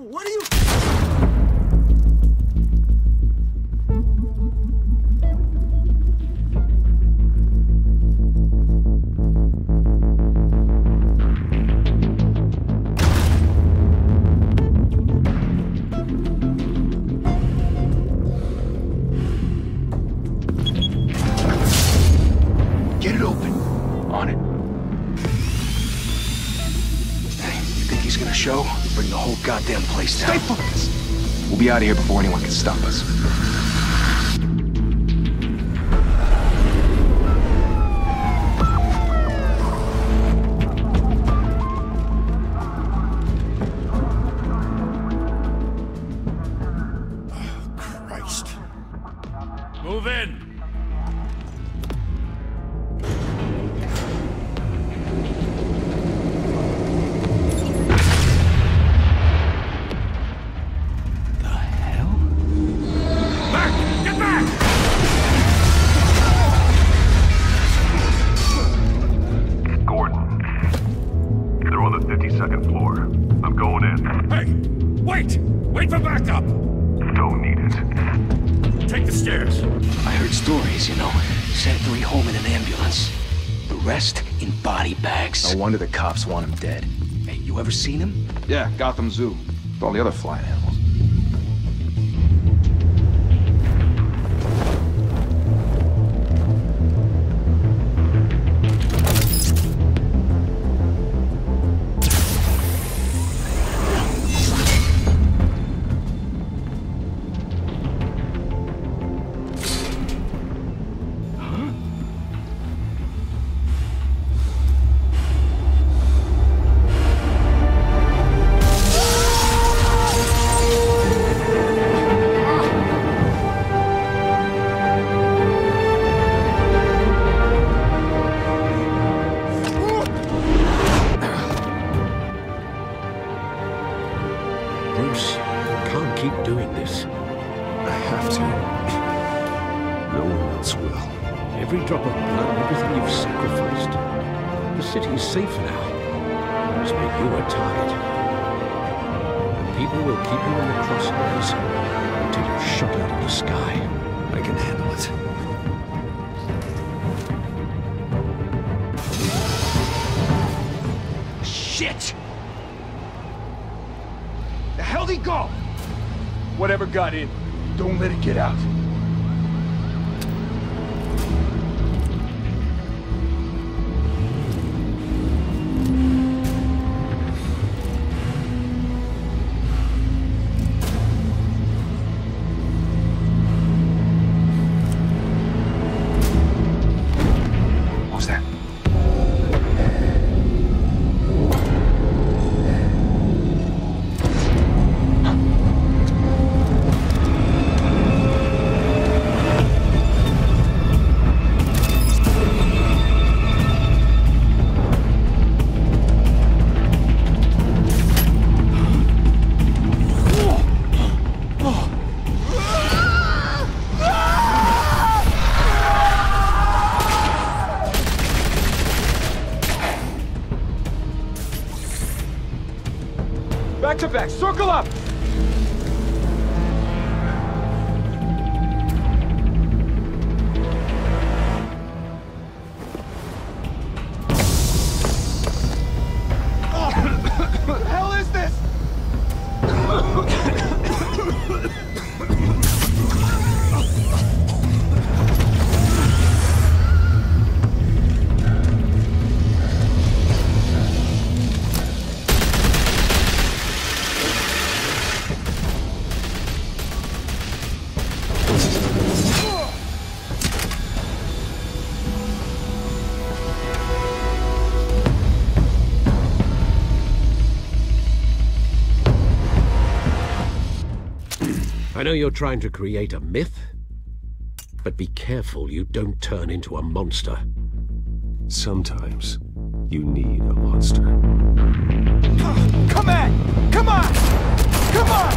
What are you... Get it open. On it. Hey, you think he's gonna show? Bring the whole goddamn place down. Stay focused. We'll be out of here before anyone can stop us. Oh, Christ. Move in! Wait for backup! Don't need it. Take the stairs. I heard stories, you know. Sent 3 home in an ambulance. The rest in body bags. No wonder the cops want him dead. Hey, you ever seen him? Yeah, Gotham Zoo. With all the other flying animals. Bruce, you can't keep doing this. I have to. No one else will. Every drop of blood, everything you've sacrificed. The city's safe now. It's made you a target. And people will keep you in the crosshairs until you're shot out of the sky. I can handle it. Shit! The hell'd he go? Whatever got in, don't let it get out. What was that? Back to back, circle up! What the hell is this? I know you're trying to create a myth, but be careful you don't turn into a monster. Sometimes you need a monster. Come on! Come on! Come on!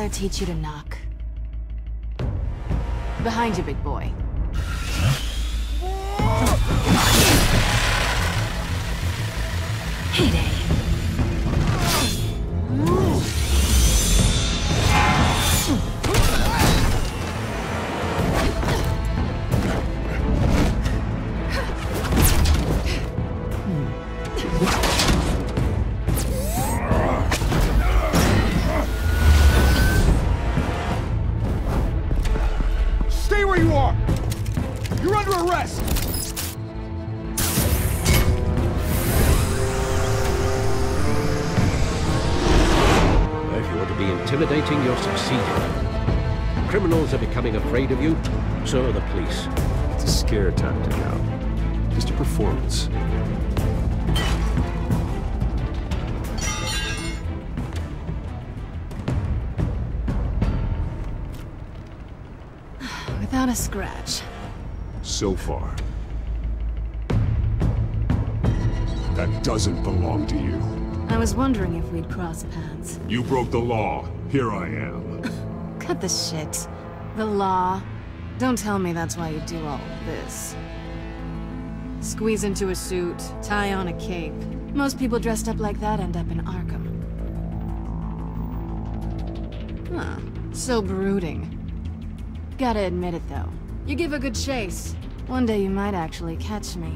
gotta teach you to knock. Behind you, big boy. Heyday. Stay where you are! You're under arrest! If you want to be intimidating, you're succeeding. Criminals are becoming afraid of you, so are the police. It's a scare tactic, Al. Just a performance. Without a scratch. So far. That doesn't belong to you. I was wondering if we'd cross paths. You broke the law. Here I am. Cut the shit. The law. Don't tell me that's why you do all this. Squeeze into a suit, tie on a cape. Most people dressed up like that end up in Arkham. Huh. So brooding. Gotta admit it, though. You give a good chase. One day you might actually catch me.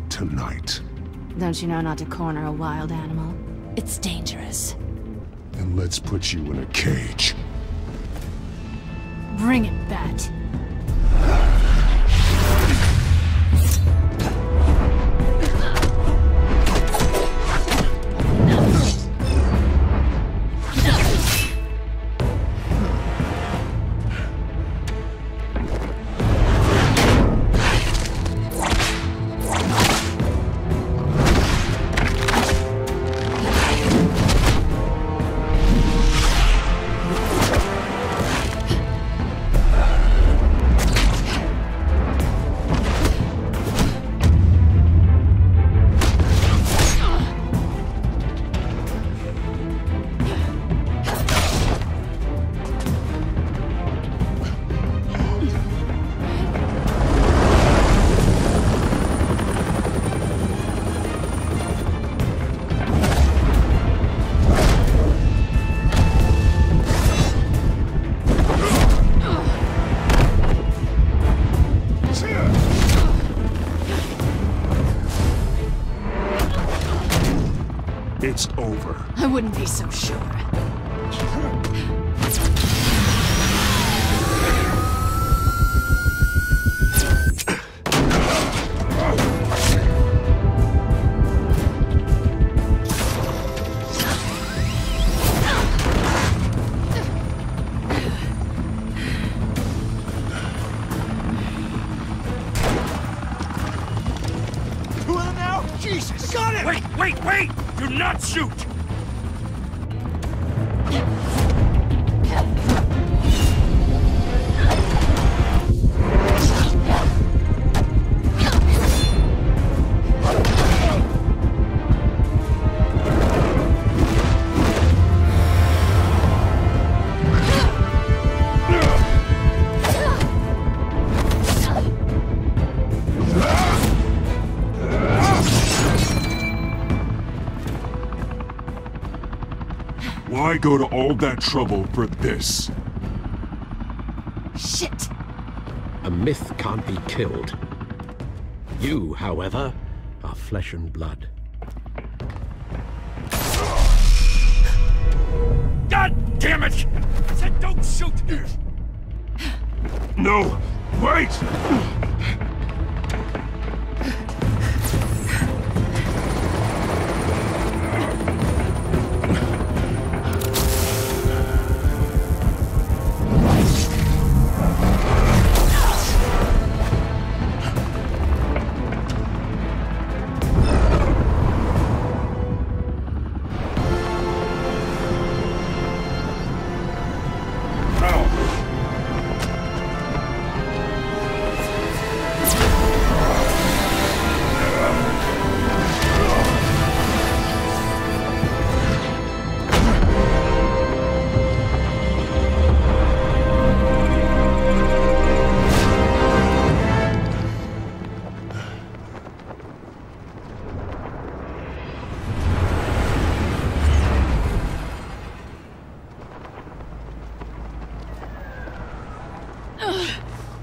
Tonight. Don't you know not to corner a wild animal? It's dangerous. And let's put you in a cage. Bring it, Bat. It's over. I wouldn't be so sure. Two of them now? Jesus! Got it! Wait, wait, wait! Do not shoot! Why go to all that trouble for this? Shit! A myth can't be killed. You, however, are flesh and blood. God damn it! I said don't shoot! No! Wait!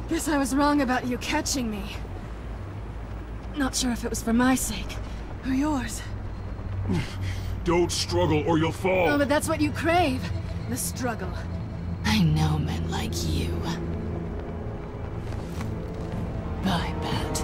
Guess I was wrong about you catching me. Not sure if it was for my sake, or yours. Don't struggle or you'll fall. Oh, but that's what you crave. The struggle. I know men like you. Bye, Bat.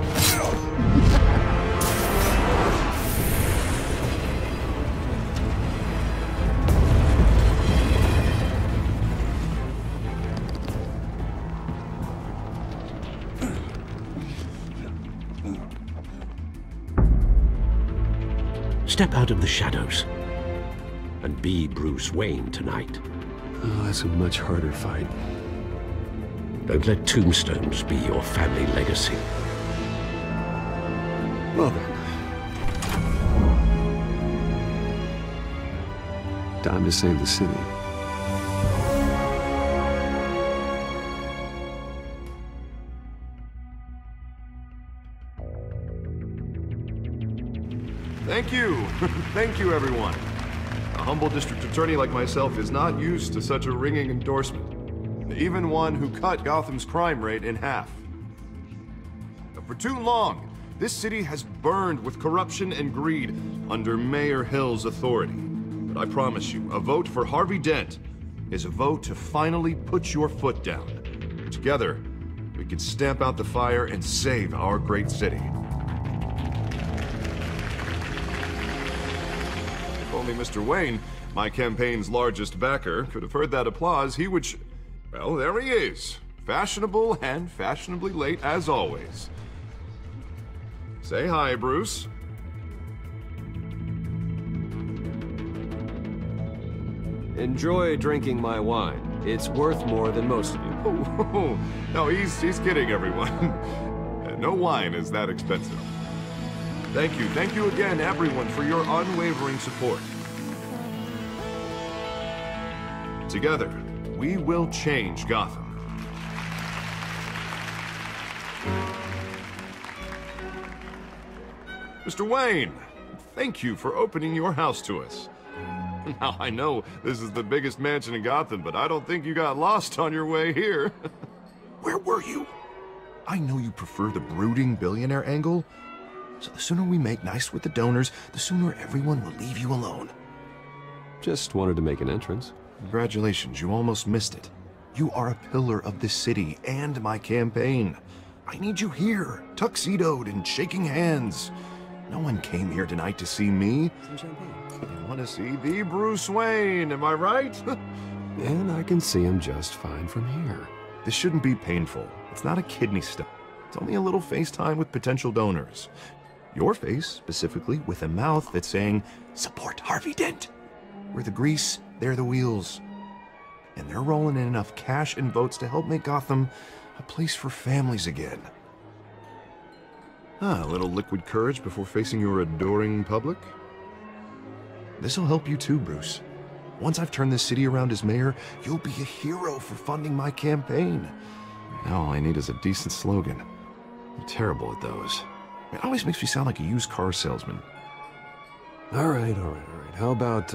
Step out of the shadows and be Bruce Wayne tonight. Oh, that's a much harder fight. Don't let tombstones be your family legacy. Well then. Time to save the city. Thank you. Thank you, everyone. A humble district attorney like myself is not used to such a ringing endorsement. Even one who cut Gotham's crime rate in half. For too long, this city has burned with corruption and greed under Mayor Hill's authority. But I promise you, a vote for Harvey Dent is a vote to finally put your foot down. Together, we can stamp out the fire and save our great city. If only Mr. Wayne, my campaign's largest backer, could have heard that applause, he would well, there he is. Fashionable and fashionably late as always. Say hi, Bruce. Enjoy drinking my wine. It's worth more than most of you. Oh, no, he's kidding, everyone. No wine is that expensive. Thank you again, everyone, for your unwavering support. Together, we will change Gotham. Mr. Wayne, thank you for opening your house to us. Now, I know this is the biggest mansion in Gotham, but I don't think you got lost on your way here. Where were you? I know you prefer the brooding billionaire angle, so the sooner we make nice with the donors, the sooner everyone will leave you alone. Just wanted to make an entrance. Congratulations, you almost missed it. You are a pillar of this city and my campaign. I need you here, tuxedoed and shaking hands. No one came here tonight to see me. Some champagne. They want to see the Bruce Wayne, am I right? And I can see him just fine from here. This shouldn't be painful. It's not a kidney stone. It's only a little FaceTime with potential donors. Your face, specifically, with a mouth that's saying, support Harvey Dent. We're the grease, they're the wheels. And they're rolling in enough cash and votes to help make Gotham a place for families again. A little liquid courage before facing your adoring public. This'll help you too, Bruce. Once I've turned this city around as mayor, you'll be a hero for funding my campaign. Now all I need is a decent slogan. I'm terrible at those. It always makes me sound like a used car salesman. All right. How about,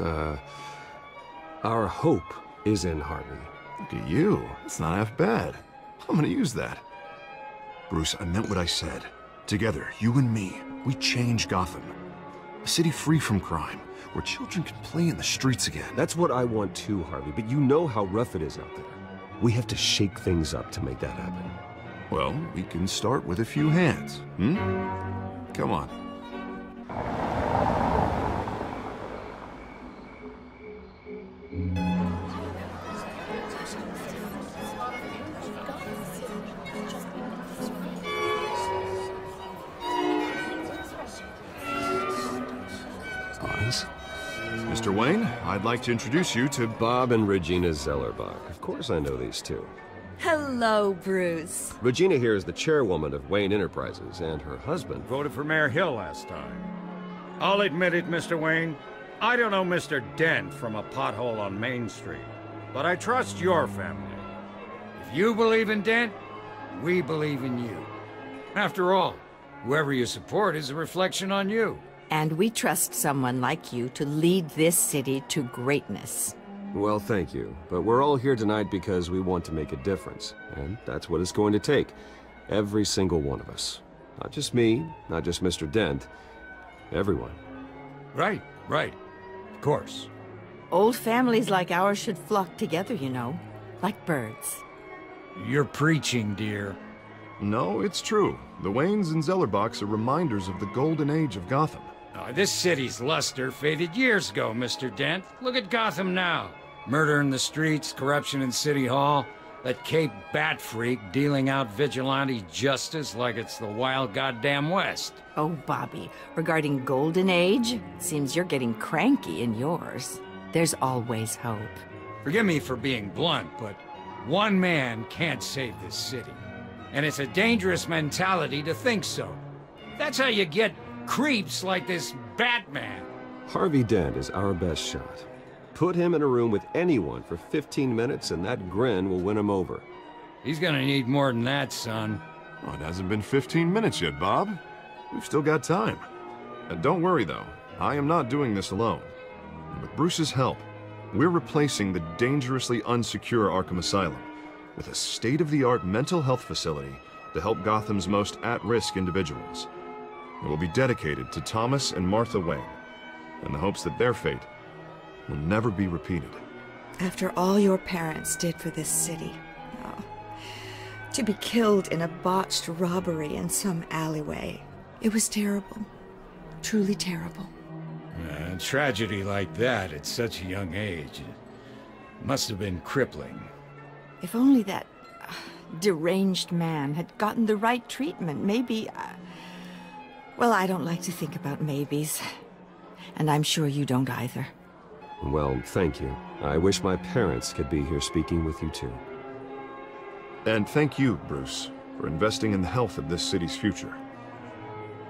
our hope is in Harvey. Look at you. It's not half bad. I'm gonna use that. Bruce, I meant what I said. Together, you and me, we change Gotham. A city free from crime, where children can play in the streets again. That's what I want too, Harvey, but you know how rough it is out there. We have to shake things up to make that happen. Well, we can start with a few hands, hmm? Come on. Mr. Wayne, I'd like to introduce you to Bob and Regina Zellerbach. Of course I know these two. Hello, Bruce. Regina here is the chairwoman of Wayne Enterprises, and her husband... Voted for Mayor Hill last time. I'll admit it, Mr. Wayne. I don't know Mr. Dent from a pothole on Main Street, but I trust your family. If you believe in Dent, we believe in you. After all, whoever you support is a reflection on you. And we trust someone like you to lead this city to greatness. Well, thank you. But we're all here tonight because we want to make a difference. And that's what it's going to take. Every single one of us. Not just me, not just Mr. Dent. Everyone. Right, right. Of course. Old families like ours should flock together, you know. Like birds. You're preaching, dear. No, it's true. The Waynes and Zellerbachs are reminders of the golden age of Gotham. This city's luster faded years ago, Mr. Dent. Look at Gotham now. Murder in the streets, corruption in City Hall, that Cape Bat freak dealing out vigilante justice like it's the wild goddamn West. Oh, Bobby, regarding Golden Age, seems you're getting cranky in yours. There's always hope. Forgive me for being blunt, but one man can't save this city. And it's a dangerous mentality to think so. That's how you get creeps like this Batman. Harvey Dent is our best shot. Put him in a room with anyone for 15 minutes and that grin will win him over. He's gonna need more than that, son. Oh, it hasn't been 15 minutes yet, Bob. We've still got time. And don't worry, though. I am not doing this alone. With Bruce's help, we're replacing the dangerously unsecure Arkham Asylum with a state-of-the-art mental health facility to help Gotham's most at-risk individuals. It will be dedicated to Thomas and Martha Wayne, in the hopes that their fate will never be repeated. After all your parents did for this city, oh, to be killed in a botched robbery in some alleyway, it was terrible. Truly terrible. A tragedy like that at such a young age, it must have been crippling. If only that deranged man had gotten the right treatment, maybe... Well, I don't like to think about maybes. And I'm sure you don't either. Well, thank you. I wish my parents could be here speaking with you too. And thank you, Bruce, for investing in the health of this city's future.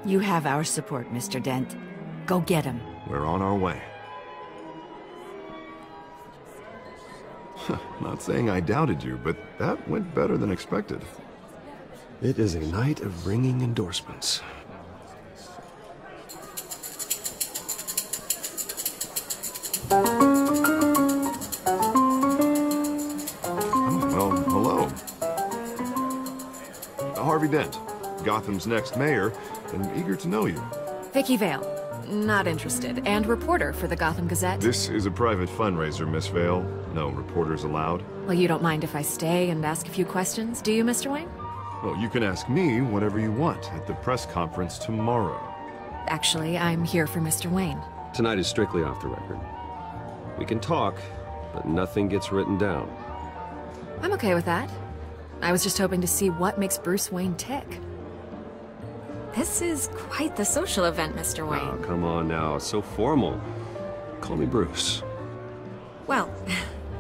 You have our support, Mr. Dent. Go get him. We're on our way. Not saying I doubted you, but that went better than expected. It is a night of ringing endorsements. Well, hello. Harvey Dent, Gotham's next mayor, and eager to know you. Vicky Vale. Not interested. And reporter for the Gotham Gazette. This is a private fundraiser, Miss Vale. No reporters allowed. Well, you don't mind if I stay and ask a few questions, do you, Mr. Wayne? Well, you can ask me whatever you want at the press conference tomorrow. Actually, I'm here for Mr. Wayne. Tonight is strictly off the record. We can talk, but nothing gets written down. I'm okay with that. I was just hoping to see what makes Bruce Wayne tick. This is quite the social event, Mr. Wayne. Oh, come on now. It's so formal. Call me Bruce. Well,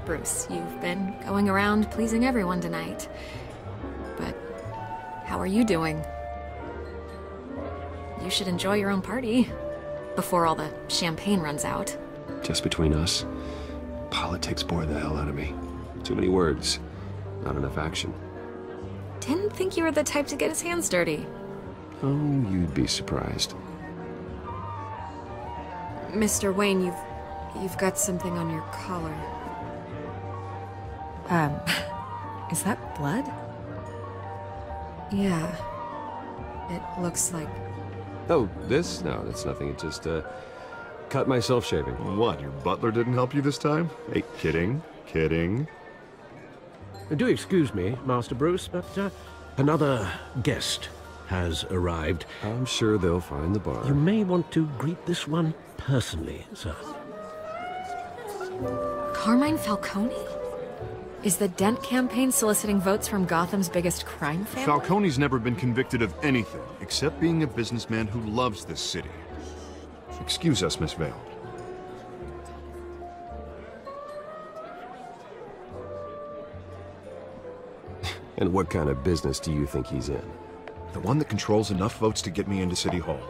Bruce, you've been going around pleasing everyone tonight. But how are you doing? You should enjoy your own party before all the champagne runs out. Just between us, politics bore the hell out of me. Too many words, not enough action. Didn't think you were the type to get his hands dirty. Oh, you'd be surprised. Mr. Wayne, you've got something on your collar. Is that blood? Yeah. It looks like... Oh, this? No, that's nothing. It just, cut myself shaving. What, your butler didn't help you this time? Hey, kidding. Kidding. Do excuse me, Master Bruce, but another guest has arrived. I'm sure they'll find the bar. You may want to greet this one personally, sir. Carmine Falcone? Is the Dent campaign soliciting votes from Gotham's biggest crime family? Falcone's never been convicted of anything, except being a businessman who loves this city. Excuse us, Miss Vale. And what kind of business do you think he's in? The one that controls enough votes to get me into City Hall.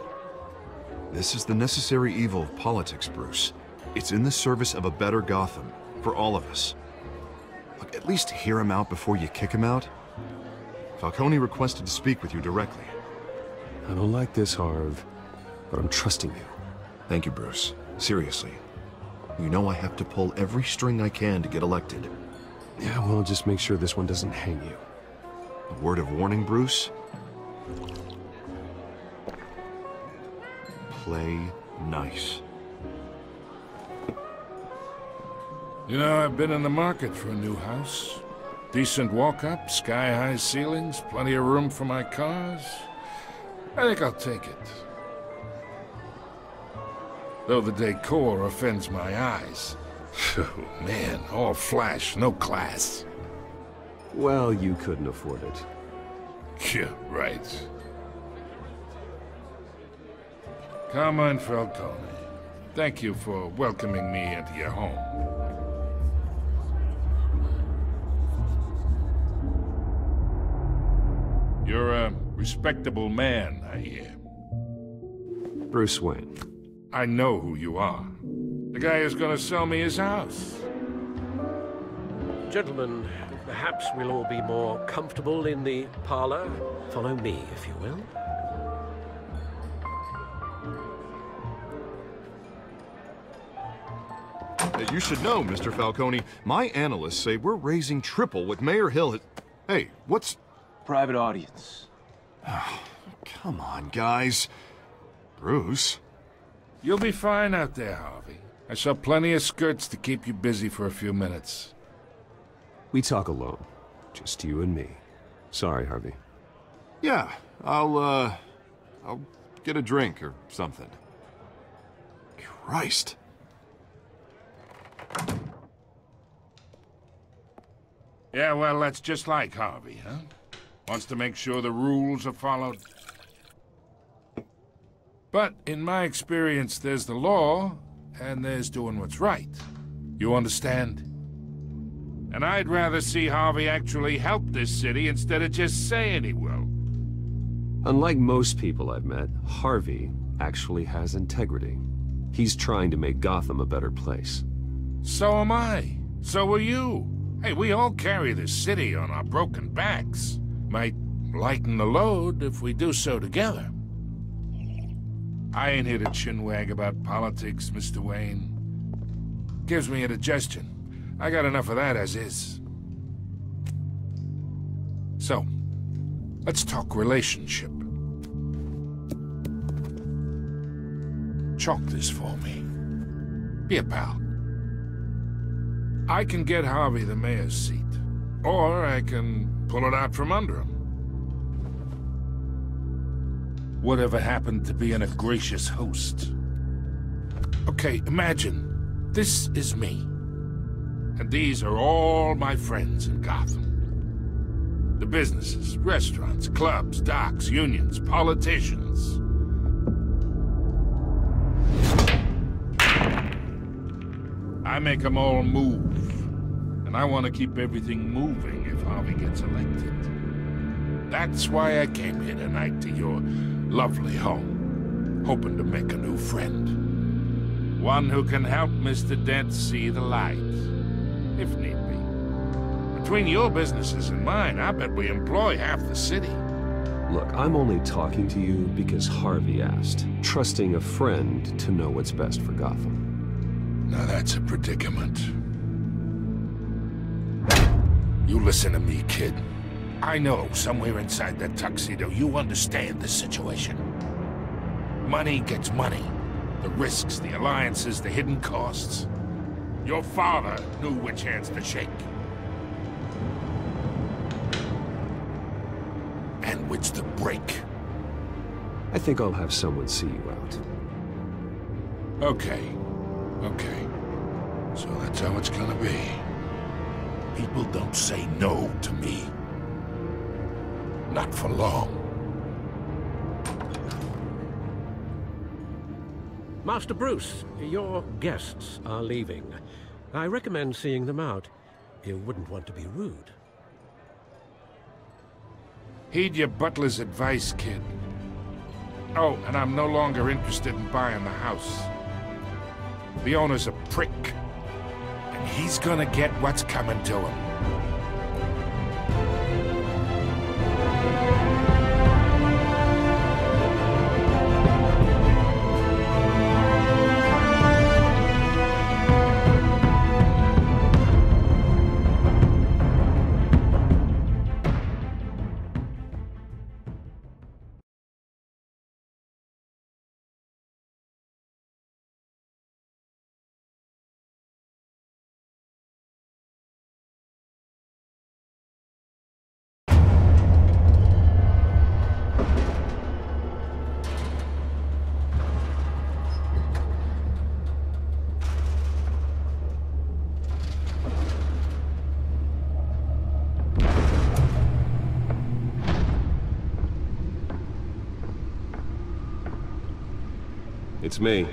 This is the necessary evil of politics, Bruce. It's in the service of a better Gotham, for all of us. Look, at least hear him out before you kick him out. Falcone requested to speak with you directly. I don't like this, Harv, but I'm trusting you. Thank you, Bruce. Seriously. You know I have to pull every string I can to get elected. Yeah, well, just make sure this one doesn't hang you. A word of warning, Bruce? Play nice. You know, I've been in the market for a new house. Decent walk-up, sky-high ceilings, plenty of room for my cars. I think I'll take it. Though the decor offends my eyes. Oh, man, all flash, no class. Well, you couldn't afford it. Yeah, right. Carmine Falcone, thank you for welcoming me into your home. You're a respectable man, I hear. Bruce Wayne. I know who you are. The guy who's gonna sell me his house. Gentlemen, perhaps we'll all be more comfortable in the parlor. Follow me, if you will. You should know, Mr. Falcone, my analysts say we're raising triple what Mayor Hill had... Hey, what's... Private audience. Come on, guys. Bruce? You'll be fine out there, Harvey. I saw plenty of skirts to keep you busy for a few minutes. We talk alone. Just you and me. Sorry, Harvey. Yeah, I'll get a drink or something. Christ. Yeah, well, that's just like Harvey, huh? Wants to make sure the rules are followed. But in my experience, there's the law, and there's doing what's right. You understand? And I'd rather see Harvey actually help this city instead of just saying he will. Unlike most people I've met, Harvey actually has integrity. He's trying to make Gotham a better place. So am I. So are you. Hey, we all carry this city on our broken backs. Might lighten the load if we do so together. I ain't here to chinwag about politics, Mr. Wayne. Gives me indigestion. I got enough of that as is. So, let's talk relationship. Chalk this for me. Be a pal. I can get Harvey the mayor's seat, or I can pull it out from under him. Whatever happened to being a gracious host? Okay, imagine, this is me. And these are all my friends in Gotham. The businesses, restaurants, clubs, docks, unions, politicians. I make them all move. And I want to keep everything moving if Harvey gets elected. That's why I came here tonight to your lovely home, hoping to make a new friend. One who can help Mr. Dent see the light, if need be. Between your businesses and mine, I bet we employ half the city. Look, I'm only talking to you because Harvey asked, trusting a friend to know what's best for Gotham. Now that's a predicament. You listen to me, kid. I know somewhere inside that tuxedo you understand the situation. Money gets money. The risks, the alliances, the hidden costs. Your father knew which hands to shake. And which to break. I think I'll have someone see you out. Okay. Okay. So that's how it's gonna be. People don't say no to me. Not for long. Master Bruce, your guests are leaving. I recommend seeing them out. You wouldn't want to be rude. Heed your butler's advice, kid. Oh, and I'm no longer interested in buying the house. The owner's a prick. And he's gonna get what's coming to him. It's me.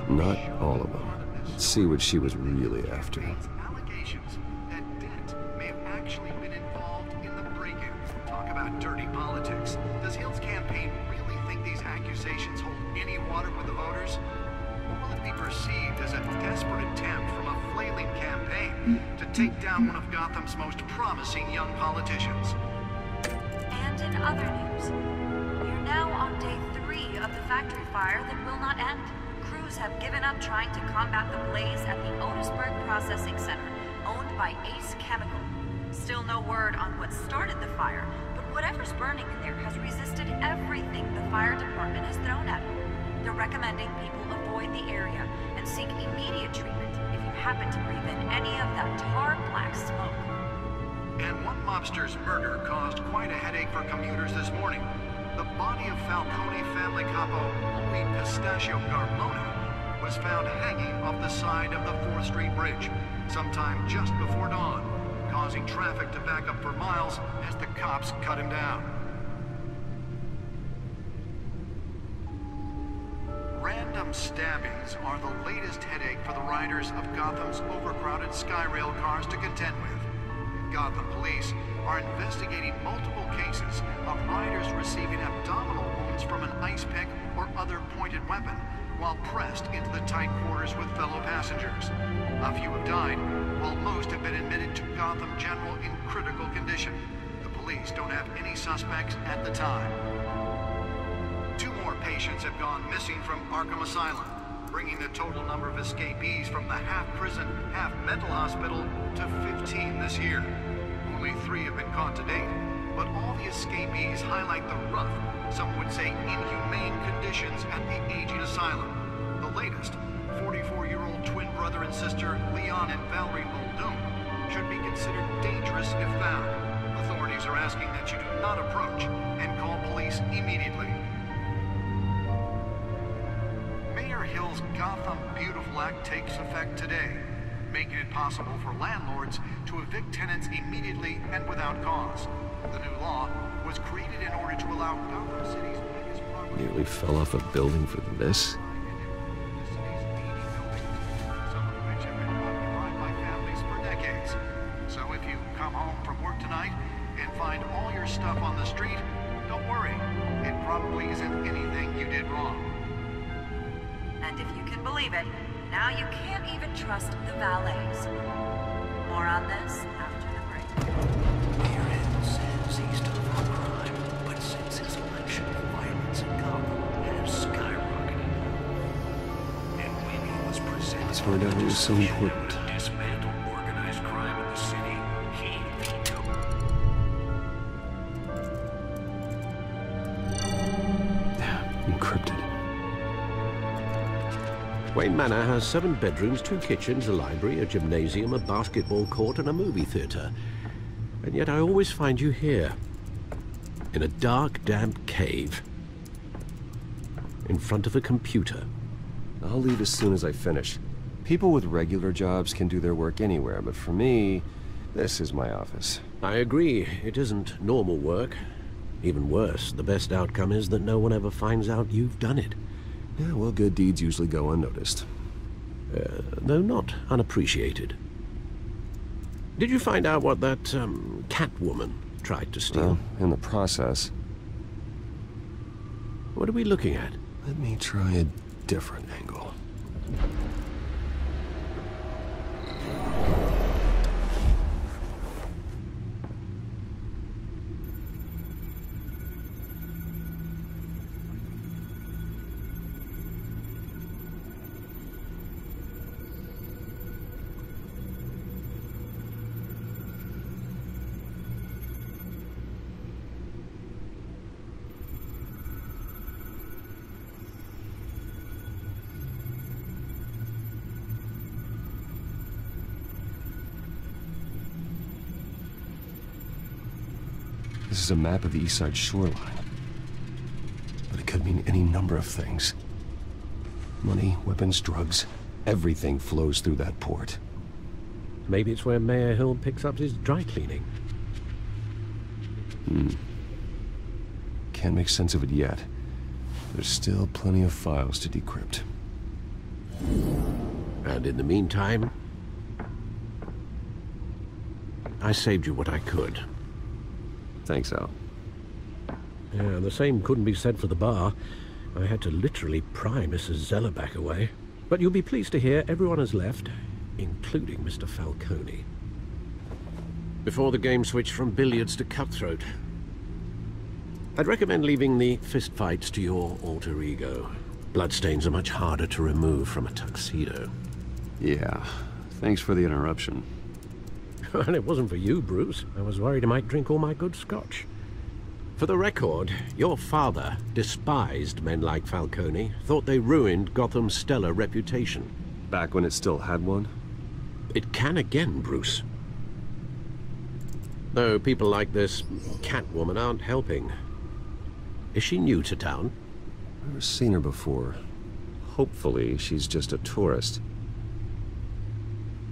Not all of them. Let's see what she was really after. Allegations that Dent may have actually been involved in the break-in. Talk about dirty politics. Does Hill's campaign really think these accusations hold any water with the voters? Or will it be perceived as a desperate attempt from a flailing campaign to take down one of Gotham's most promising young politicians? And in other news, we are now on day 3 of the factory fire that will not end. Crews have given up trying to combat the blaze at the Otisburg Processing Center, owned by Ace Chemical. Still no word on what started the fire, but whatever's burning in there has resisted everything the fire department has thrown at it. They're recommending people avoid the area and seek immediate treatment if you happen to breathe in any of that tar black smoke. And one mobster's murder caused quite a headache for commuters this morning. The body of Falcone family capo Louis Pistachio Carmona was found hanging off the side of the 4th Street Bridge sometime just before dawn, causing traffic to back up for miles as the cops cut him down. Random stabbings are the latest headache for the riders of Gotham's overcrowded Skyrail cars to contend with. Gotham police are investigating multiple cases of riders receiving abdominal wounds from an ice pick or other pointed weapon while pressed into the tight quarters with fellow passengers. A few have died, while most have been admitted to Gotham General in critical condition. The police don't have any suspects at the time. 2 more patients have gone missing from Arkham Asylum, bringing the total number of escapees from the half-prison, half-mental hospital to 15 this year. Only 3 have been caught to date, but all the escapees highlight the rough, some would say inhumane conditions at the aging asylum. The latest, 44-year-old twin brother and sister Leon and Valerie Muldoon, should be considered dangerous if found. Authorities are asking that you do not approach and call police immediately. Mayor Hill's Gotham Beautiful Act takes effect today, making it possible for landlords to evict tenants immediately and without cause. The new law was created in order to allow Gotham City's biggest property... Nearly fell off a building for this. Some of which have been occupied by families for decades. So if you come home from work tonight and find all your stuff on the street, don't worry. It probably isn't anything you did wrong. And if you can believe it, now you can't even trust the valets. More on this after the break. Mayor Hill says he's done for crime, but since his election, violence in Gotham has skyrocketed. And when he was presented... Let's find out who's so important. ...to dismantle organized crime in the city, he vetoed. Encrypted. Wayne Manor has 7 bedrooms, 2 kitchens, a library, a gymnasium, a basketball court, and a movie theater. And yet I always find you here, in a dark, damp cave, in front of a computer. I'll leave as soon as I finish. People with regular jobs can do their work anywhere, but for me, this is my office. I agree, it isn't normal work. Even worse, the best outcome is that no one ever finds out you've done it. Yeah, well, good deeds usually go unnoticed. Though not unappreciated. Did you find out what that, Catwoman tried to steal? Well, in the process. What are we looking at? Let me try a different angle. This is a map of the east side shoreline. But it could mean any number of things. Money, weapons, drugs, everything flows through that port. Maybe it's where Mayor Hill picks up his dry cleaning. Can't make sense of it yet. There's still plenty of files to decrypt. And in the meantime, I saved you what I could. Thanks, Al. Yeah, the same couldn't be said for the bar. I had to literally pry Mrs. Zellerback away. But you'll be pleased to hear everyone has left, including Mr. Falcone. Before the game switched from billiards to cutthroat. I'd recommend leaving the fistfights to your alter ego. Bloodstains are much harder to remove from a tuxedo. Yeah, thanks for the interruption. And it wasn't for you, Bruce. I was worried I might drink all my good scotch. For the record, your father despised men like Falcone, thought they ruined Gotham's stellar reputation. Back when it still had one? It can again, Bruce. Though people like this Catwoman aren't helping. Is she new to town? Never seen her before. Hopefully, she's just a tourist.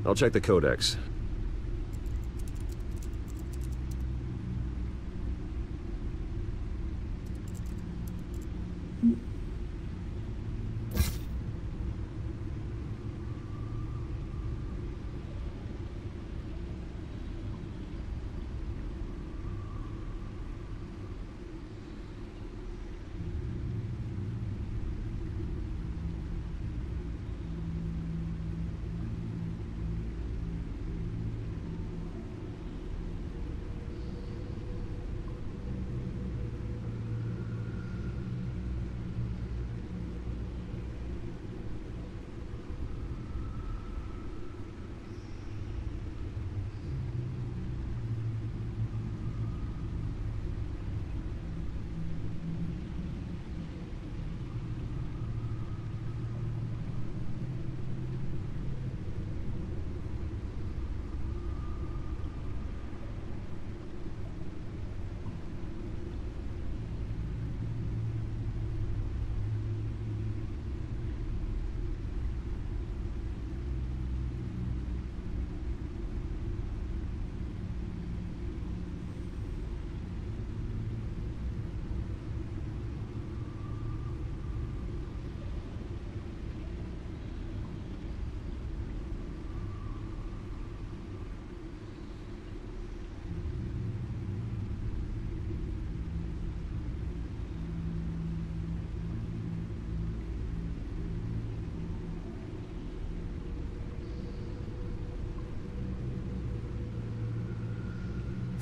I'll check the codex.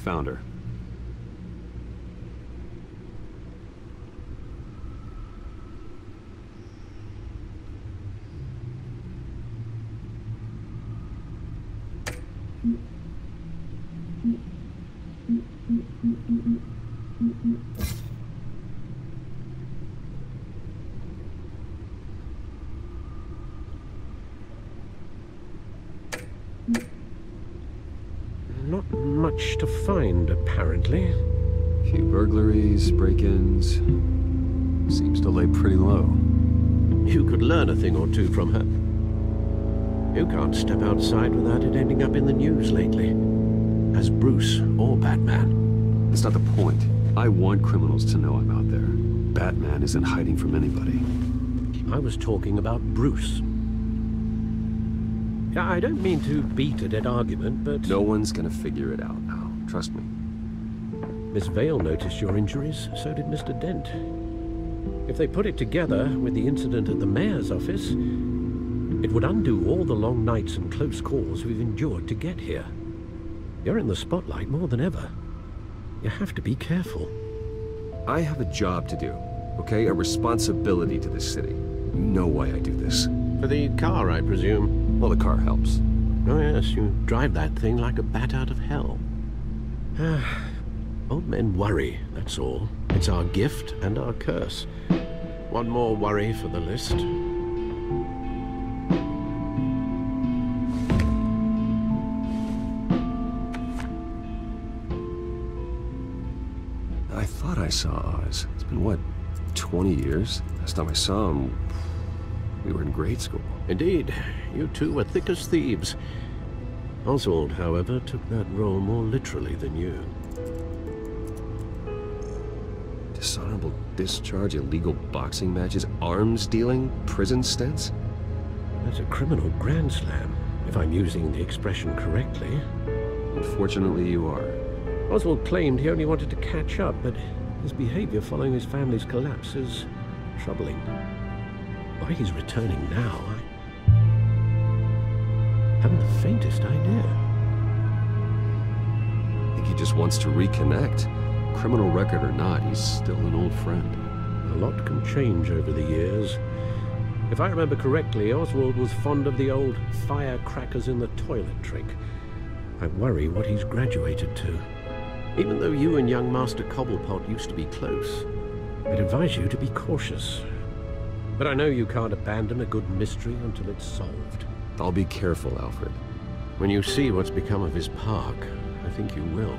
Found her. Not much to find, apparently. Few burglaries, break-ins. Seems to lay pretty low. You could learn a thing or two from her. You can't step outside without it ending up in the news lately. As Bruce or Batman. That's not the point. I want criminals to know I'm out there. Batman isn't hiding from anybody. I was talking about Bruce. I don't mean to beat a dead argument, but... No one's gonna figure it out now. Trust me. Miss Vale noticed your injuries, so did Mr. Dent. If they put it together with the incident at the mayor's office, it would undo all the long nights and close calls we've endured to get here. You're in the spotlight more than ever. You have to be careful. I have a job to do, okay? A responsibility to this city. You know why I do this. For the car, I presume? Well, the car helps. Oh yes, you drive that thing like a bat out of hell. Old men worry, that's all. It's our gift and our curse. One more worry for the list. I thought I saw Oz. It's been, what, 20 years? Last time I saw him, we were in grade school. Indeed, you two were thick as thieves. Oswald, however, took that role more literally than you. Dishonorable discharge, illegal boxing matches, arms dealing, prison stints? That's a criminal grand slam, if I'm using the expression correctly. Unfortunately, you are. Oswald claimed he only wanted to catch up, but his behavior following his family's collapse is troubling. Why he's returning now, I haven't the faintest idea. I think he just wants to reconnect. Criminal record or not, he's still an old friend. A lot can change over the years. If I remember correctly, Oswald was fond of the old firecrackers in the toilet trick. I worry what he's graduated to. Even though you and young Master Cobblepot used to be close, I'd advise you to be cautious. But I know you can't abandon a good mystery until it's solved. I'll be careful, Alfred. When you see what's become of his park, I think you will.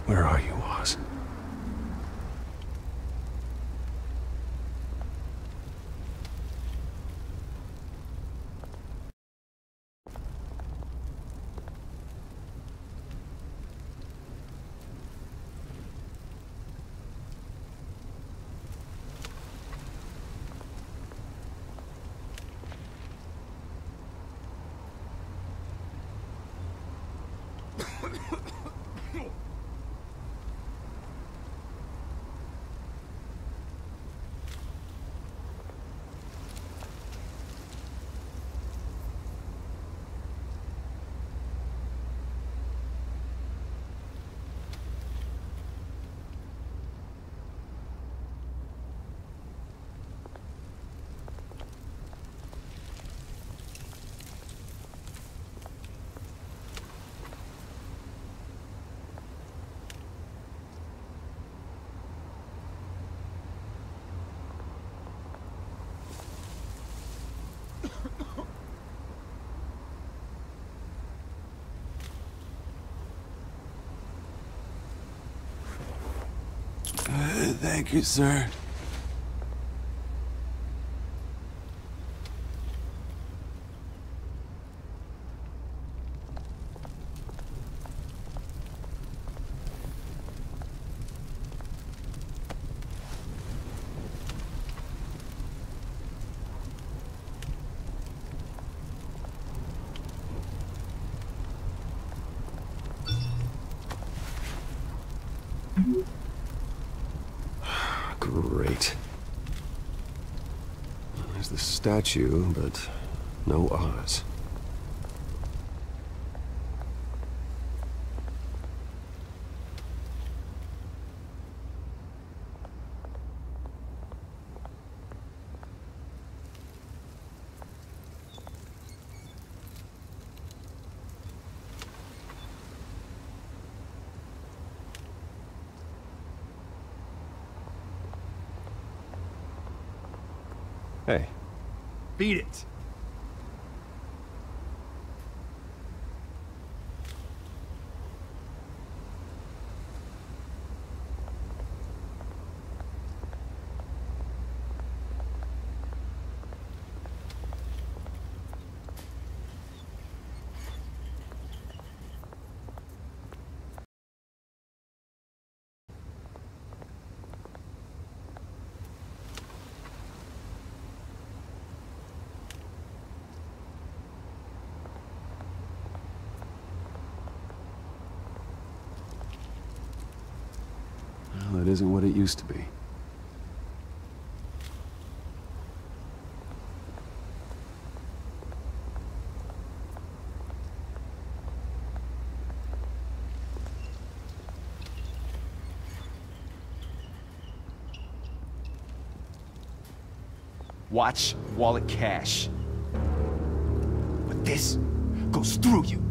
Where are you, Oz? Thank you, sir. Great. There's the statue, but no Oz. Hey. Beat it. isn't what it used to be. Watch, wallet, cash. But this goes through you.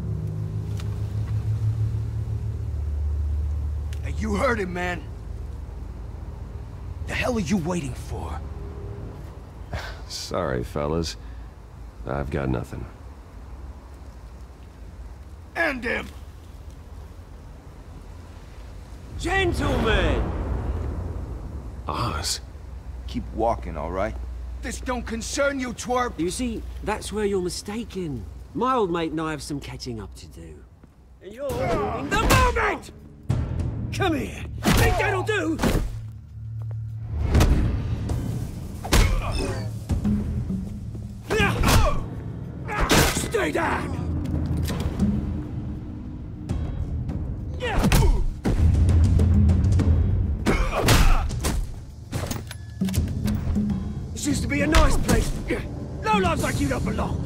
Hey, you heard it, man. The hell are you waiting for? Sorry, fellas. I've got nothing. End him! Gentlemen! Oz. Keep walking, all right? This don't concern you, twerp! You see, that's where you're mistaken. My old mate and I have some catching up to do. And you're ruining the moment! Come here! Think that'll do? Stay down! This used to be a nice place. No lives like you don't belong.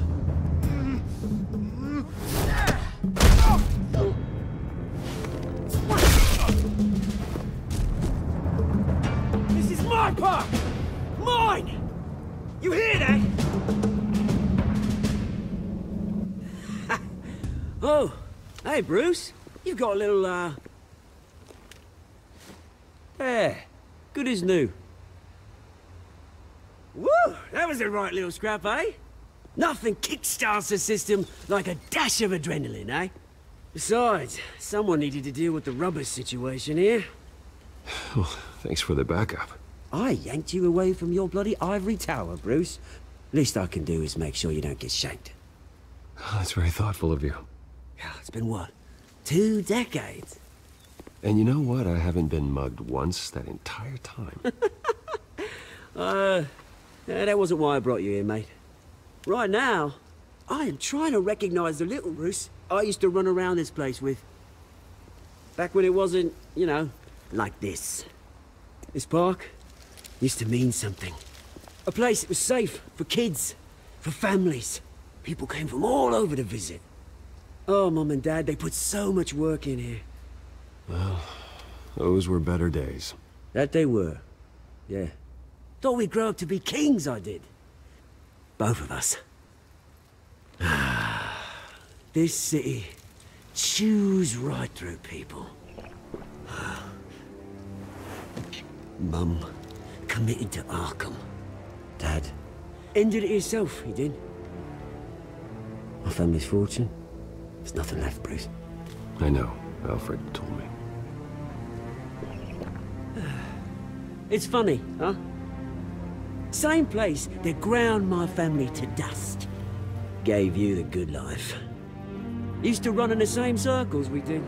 This is my park! Mine! You hear that? Oh, hey Bruce. You've got a little, There. Good as new. Woo! That was a right little scrap, eh? Nothing kickstarts the system like a dash of adrenaline, eh? Besides, someone needed to deal with the rubber situation here. Oh, thanks for the backup. I yanked you away from your bloody ivory tower, Bruce. Least I can do is make sure you don't get shanked. Oh, that's very thoughtful of you. Yeah, it's been what? 2 decades? And you know what? I haven't been mugged once that entire time. That wasn't why I brought you here, mate. Right now, I am trying to recognize the little Bruce I used to run around this place with. Back when it wasn't, you know, like this. This park used to mean something. A place that was safe for kids, for families. People came from all over to visit. Oh, Mum and Dad, they put so much work in here. Well, those were better days. That they were. Yeah. Thought we'd grow up to be kings, I did. Both of us. This city chews right through people. Mum committed to Arkham. Dad ended it himself, he did. My family's fortune. There's nothing left, Bruce. I know. Alfred told me. It's funny, huh? Same place that ground my family to dust. Gave you the good life. Used to run in the same circles we did.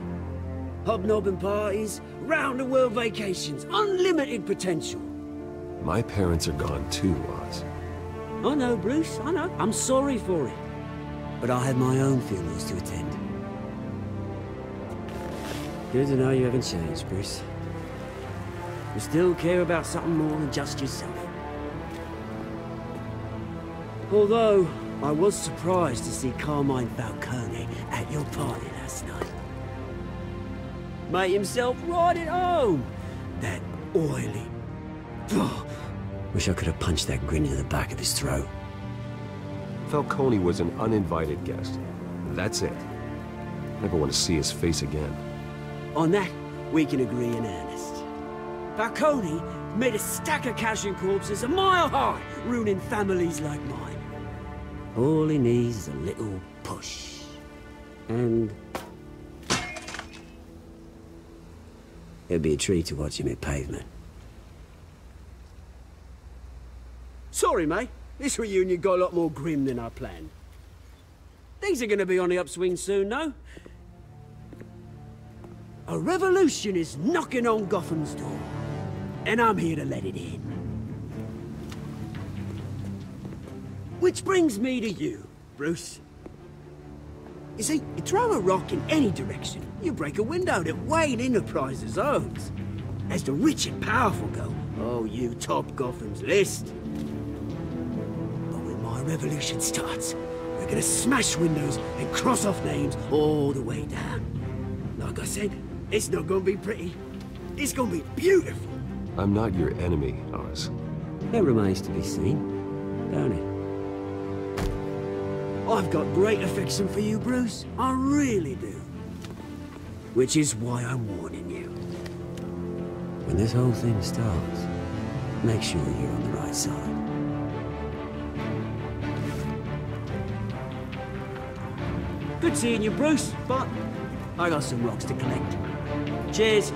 Hobnobbing parties, round-the-world vacations, unlimited potential. My parents are gone too, Oz. I know, Bruce, I know. I'm sorry for it. But I have my own funerals to attend. Good to know you haven't changed, Bruce. You still care about something more than just yourself. Although, I was surprised to see Carmine Falcone at your party last night. Made himself right at home. That oily... Wish I could have punched that grin into the back of his throat. Falcone was an uninvited guest. That's it. Never want to see his face again. On that, we can agree in earnest. Falcone made a stack of cash and corpses a mile high, ruining families like mine. All he needs is a little push. And... it'd be a treat to watch him hit pavement. Sorry, mate. This reunion got a lot more grim than I planned. Things are gonna be on the upswing soon, no? A revolution is knocking on Gotham's door. And I'm here to let it in. Which brings me to you, Bruce. You see, you throw a rock in any direction, you break a window that Wayne Enterprises owns. As the rich and powerful go, oh, you top Gotham's list. But when my revolution starts, we're gonna smash windows and cross off names all the way down. Like I said, it's not gonna be pretty. It's gonna be beautiful. I'm not your enemy, Oz. That remains to be seen, don't it? I've got great affection for you, Bruce. I really do. Which is why I'm warning you. When this whole thing starts, make sure you're on the right side. Good seeing you, Bruce, but I got some rocks to collect. Cheers.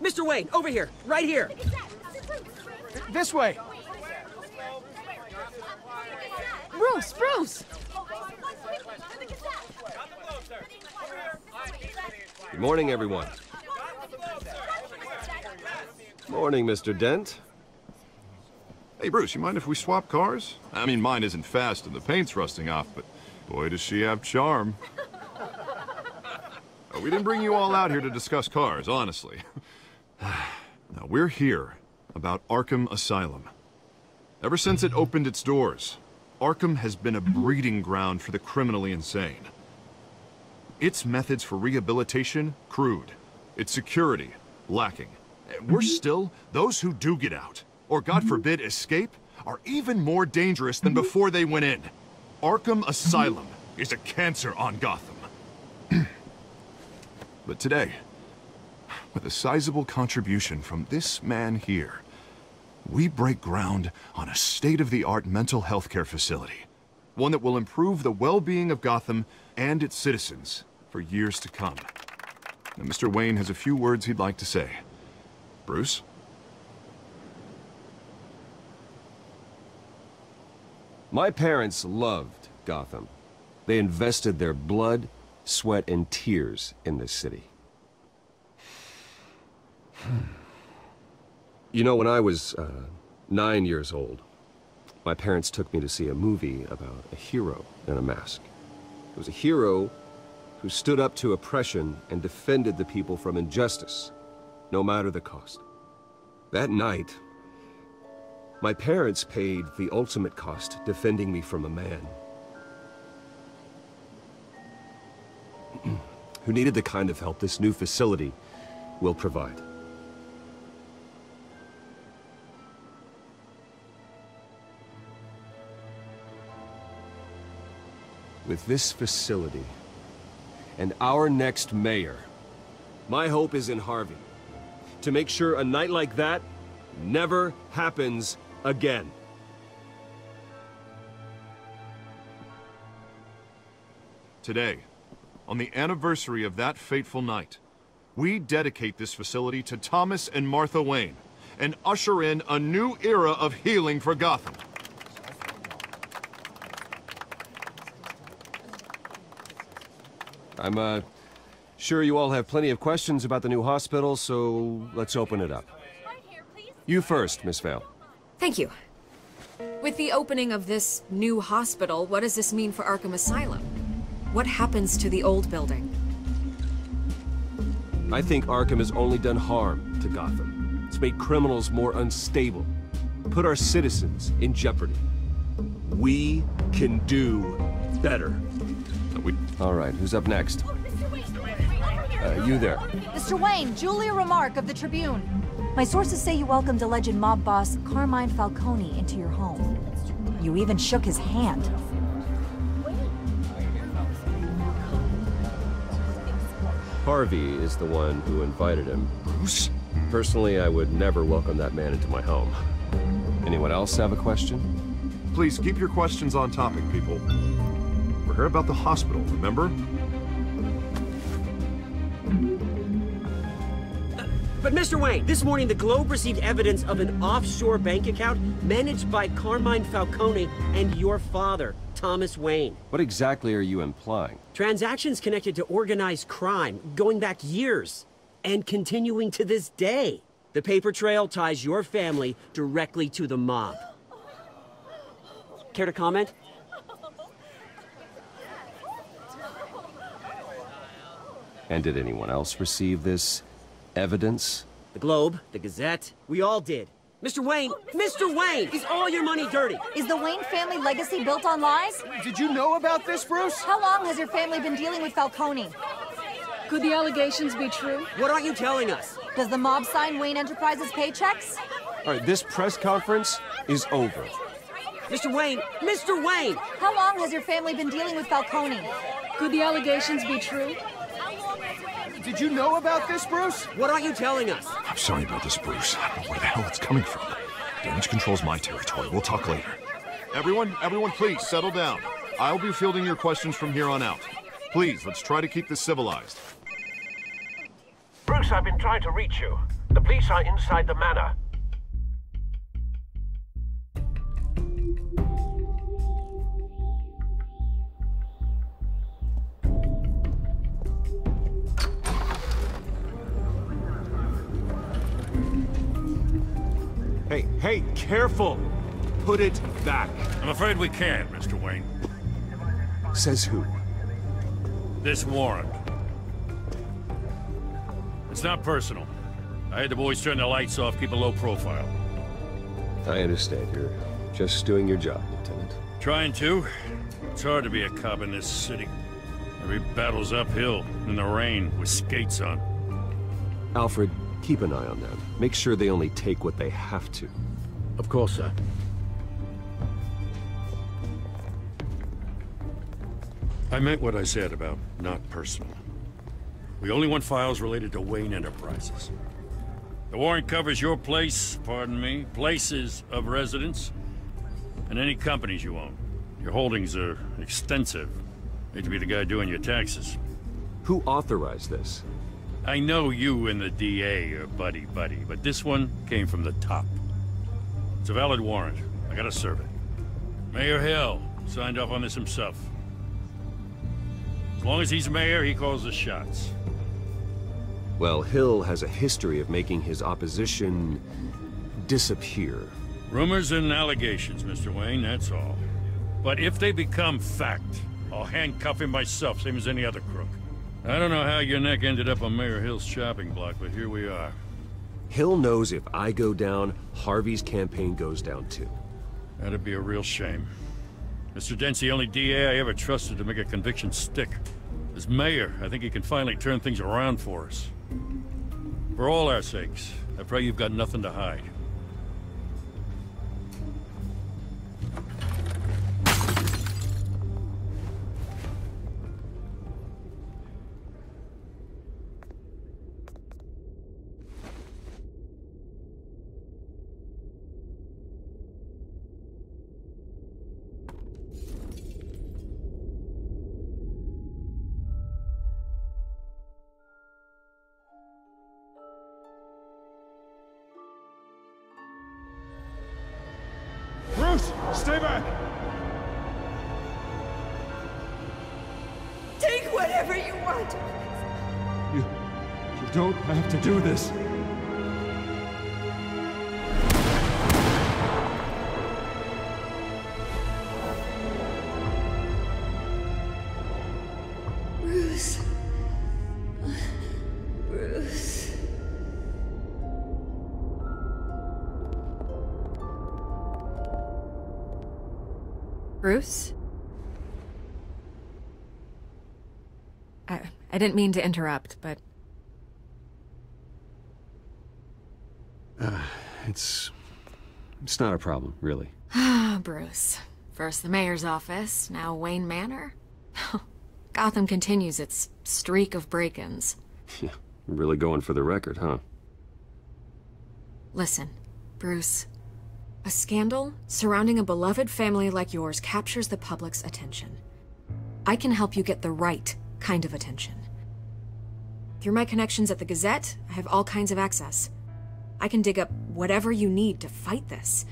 Mr. Wayne, over here, right here. This way. Bruce, Bruce! Good morning, everyone. Morning, Mr. Dent. Hey, Bruce, you mind if we swap cars? I mean, mine isn't fast and the paint's rusting off, but boy, does she have charm. We didn't bring you all out here to discuss cars, honestly. Now, we're here about Arkham Asylum. Ever since it opened its doors, Arkham has been a breeding ground for the criminally insane. Its methods for rehabilitation, crude. Its security, lacking. Worse still, those who do get out, or God forbid escape, are even more dangerous than before they went in. Arkham Asylum is a cancer on Gotham. But today, with a sizable contribution from this man here, we break ground on a state-of-the-art mental health care facility. One that will improve the well-being of Gotham and its citizens for years to come. Now, Mr. Wayne has a few words he'd like to say. Bruce? My parents loved Gotham. They invested their blood, sweat, and tears in this city. You know, when I was 9 years old, my parents took me to see a movie about a hero in a mask. It was a hero who stood up to oppression and defended the people from injustice, no matter the cost. That night, my parents paid the ultimate cost defending me from a man who needed the kind of help this new facility will provide. With this facility and our next mayor, my hope is in Harvey, to make sure a night like that never happens again. Today, on the anniversary of that fateful night, we dedicate this facility to Thomas and Martha Wayne and usher in a new era of healing for Gotham. I'm sure you all have plenty of questions about the new hospital, so let's open it up. You first, Miss Vale. Thank you. With the opening of this new hospital, what does this mean for Arkham Asylum? What happens to the old building? I think Arkham has only done harm to Gotham. It's made criminals more unstable, put our citizens in jeopardy. We can do better. All right, who's up next? You there. Mr. Wayne, Julia Remark of the Tribune. My sources say you welcomed alleged mob boss Carmine Falcone into your home. You even shook his hand. Harvey is the one who invited him. Bruce? Personally, I would never welcome that man into my home. Anyone else have a question? Please keep your questions on topic, people. We're here about the hospital, remember? But Mr. Wayne, this morning the Globe received evidence of an offshore bank account managed by Carmine Falcone and your father, Thomas Wayne. What exactly are you implying? Transactions connected to organized crime, going back years, and continuing to this day. The paper trail ties your family directly to the mob. Care to comment? And did anyone else receive this evidence? The Globe, the Gazette, we all did. Mr. Wayne, is all your money dirty? Is the Wayne family legacy built on lies? Did you know about this, Bruce? How long has your family been dealing with Falcone? Could the allegations be true? What aren't you telling us? Does the mob sign Wayne Enterprises paychecks? All right, this press conference is over. Mr. Wayne! How long has your family been dealing with Falcone? Could the allegations be true? Did you know about this, Bruce? What aren't you telling us? I'm sorry about this, Bruce. I don't know where the hell it's coming from. Damage control's my territory. We'll talk later. Everyone, please settle down. I'll be fielding your questions from here on out. Please, let's try to keep this civilized. Bruce, I've been trying to reach you. The police are inside the manor. Hey, careful! Put it back. I'm afraid we can't, Mr. Wayne. Says who? This warrant. It's not personal. I had the boys turn the lights off, keep a low profile. I understand. You're just doing your job, Lieutenant. Trying to. It's hard to be a cop in this city. Every battle's uphill, in the rain, with skates on. Alfred, keep an eye on them. Make sure they only take what they have to. Of course, sir. I meant what I said about not personal. We only want files related to Wayne Enterprises. The warrant covers your place, pardon me, places of residence, and any companies you own. Your holdings are extensive. Hate to be the guy doing your taxes. Who authorized this? I know you and the DA are buddy-buddy, but this one came from the top. It's a valid warrant. I gotta serve it. Mayor Hill signed off on this himself. As long as he's mayor, he calls the shots. Well, Hill has a history of making his opposition disappear. Rumors and allegations, Mr. Wayne, that's all. But if they become fact, I'll handcuff him myself, same as any other crook. I don't know how your neck ended up on Mayor Hill's chopping block, but here we are. Hill knows if I go down, Harvey's campaign goes down too. That'd be a real shame. Mr. Dent's the only DA I ever trusted to make a conviction stick. As mayor, I think he can finally turn things around for us. For all our sakes, I pray you've got nothing to hide. Bruce, stay back! Take whatever you want. You don't have to do this. Bruce. Bruce. Bruce? I didn't mean to interrupt, but... It's not a problem, really. Ah, Bruce. First the mayor's office, now Wayne Manor. Gotham continues its streak of break-ins. Yeah, really going for the record, huh? Listen, Bruce. A scandal surrounding a beloved family like yours captures the public's attention. I can help you get the right kind of attention. Through my connections at the Gazette, I have all kinds of access. I can dig up whatever you need to fight this.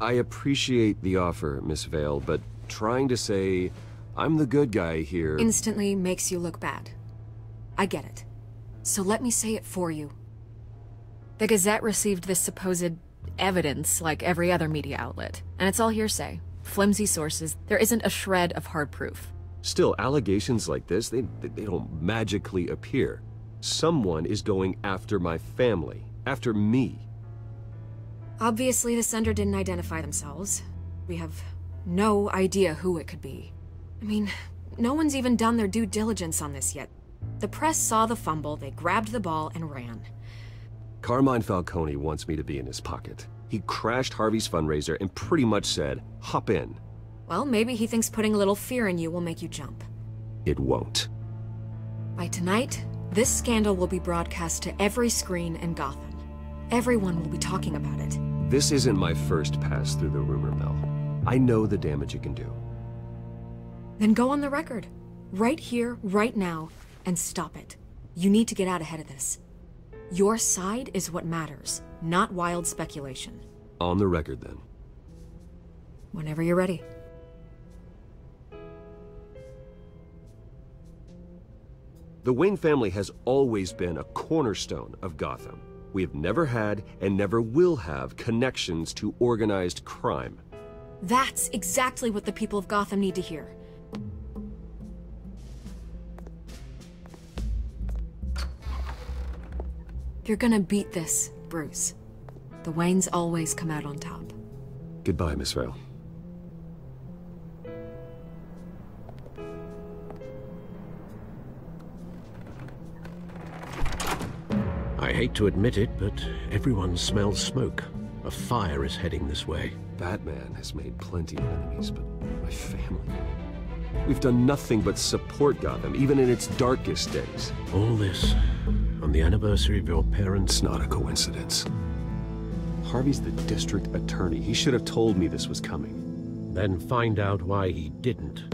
I appreciate the offer, Miss Vale, but trying to say I'm the good guy here instantly makes you look bad. I get it. So let me say it for you. The Gazette received this supposed evidence like every other media outlet, and it's all hearsay. Flimsy sources. There isn't a shred of hard proof. Still, allegations like this, they don't magically appear. Someone is going after my family, after me. Obviously, the sender didn't identify themselves. We have no idea who it could be. I mean, no one's even done their due diligence on this yet. The press saw the fumble, they grabbed the ball and ran. Carmine Falcone wants me to be in his pocket. He crashed Harvey's fundraiser and pretty much said, hop in. Well, maybe he thinks putting a little fear in you will make you jump. It won't. By tonight, this scandal will be broadcast to every screen in Gotham. Everyone will be talking about it. This isn't my first pass through the rumor mill. I know the damage it can do. Then go on the record. Right here, right now, and stop it. You need to get out ahead of this. Your side is what matters, not wild speculation. On the record, then. Whenever you're ready. The Wayne family has always been a cornerstone of Gotham. We have never had and never will have connections to organized crime. That's exactly what the people of Gotham need to hear. You're gonna beat this, Bruce. The Waynes always come out on top. Goodbye, Miss Vale. I hate to admit it, but everyone smells smoke. A fire is heading this way. Batman has made plenty of enemies, but my family... We've done nothing but support Gotham, even in its darkest days. All this on the anniversary of your parents'... It's not a coincidence. Harvey's the district attorney. He should have told me this was coming. Then find out why he didn't.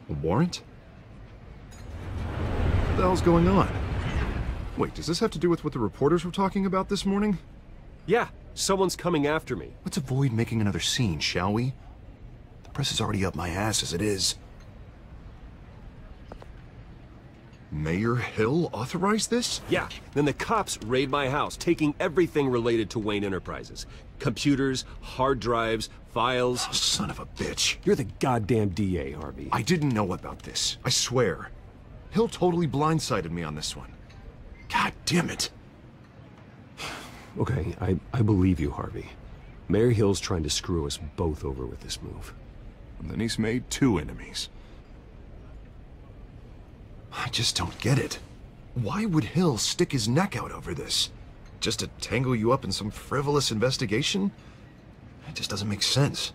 A warrant? What the hell's going on? Wait, does this have to do with what the reporters were talking about this morning? Yeah, someone's coming after me. Let's avoid making another scene, shall we? The press is already up my ass as it is. Mayor Hill authorized this? Yeah, then the cops raid my house, taking everything related to Wayne Enterprises. Computers, hard drives, files... Oh, son of a bitch. You're the goddamn DA, Harvey. I didn't know about this, I swear. Hill totally blindsided me on this one. God damn it. Okay, I believe you, Harvey. Mayor Hill's trying to screw us both over with this move. And then he's made 2 enemies. I just don't get it. Why would Hill stick his neck out over this? Just to tangle you up in some frivolous investigation? It just doesn't make sense.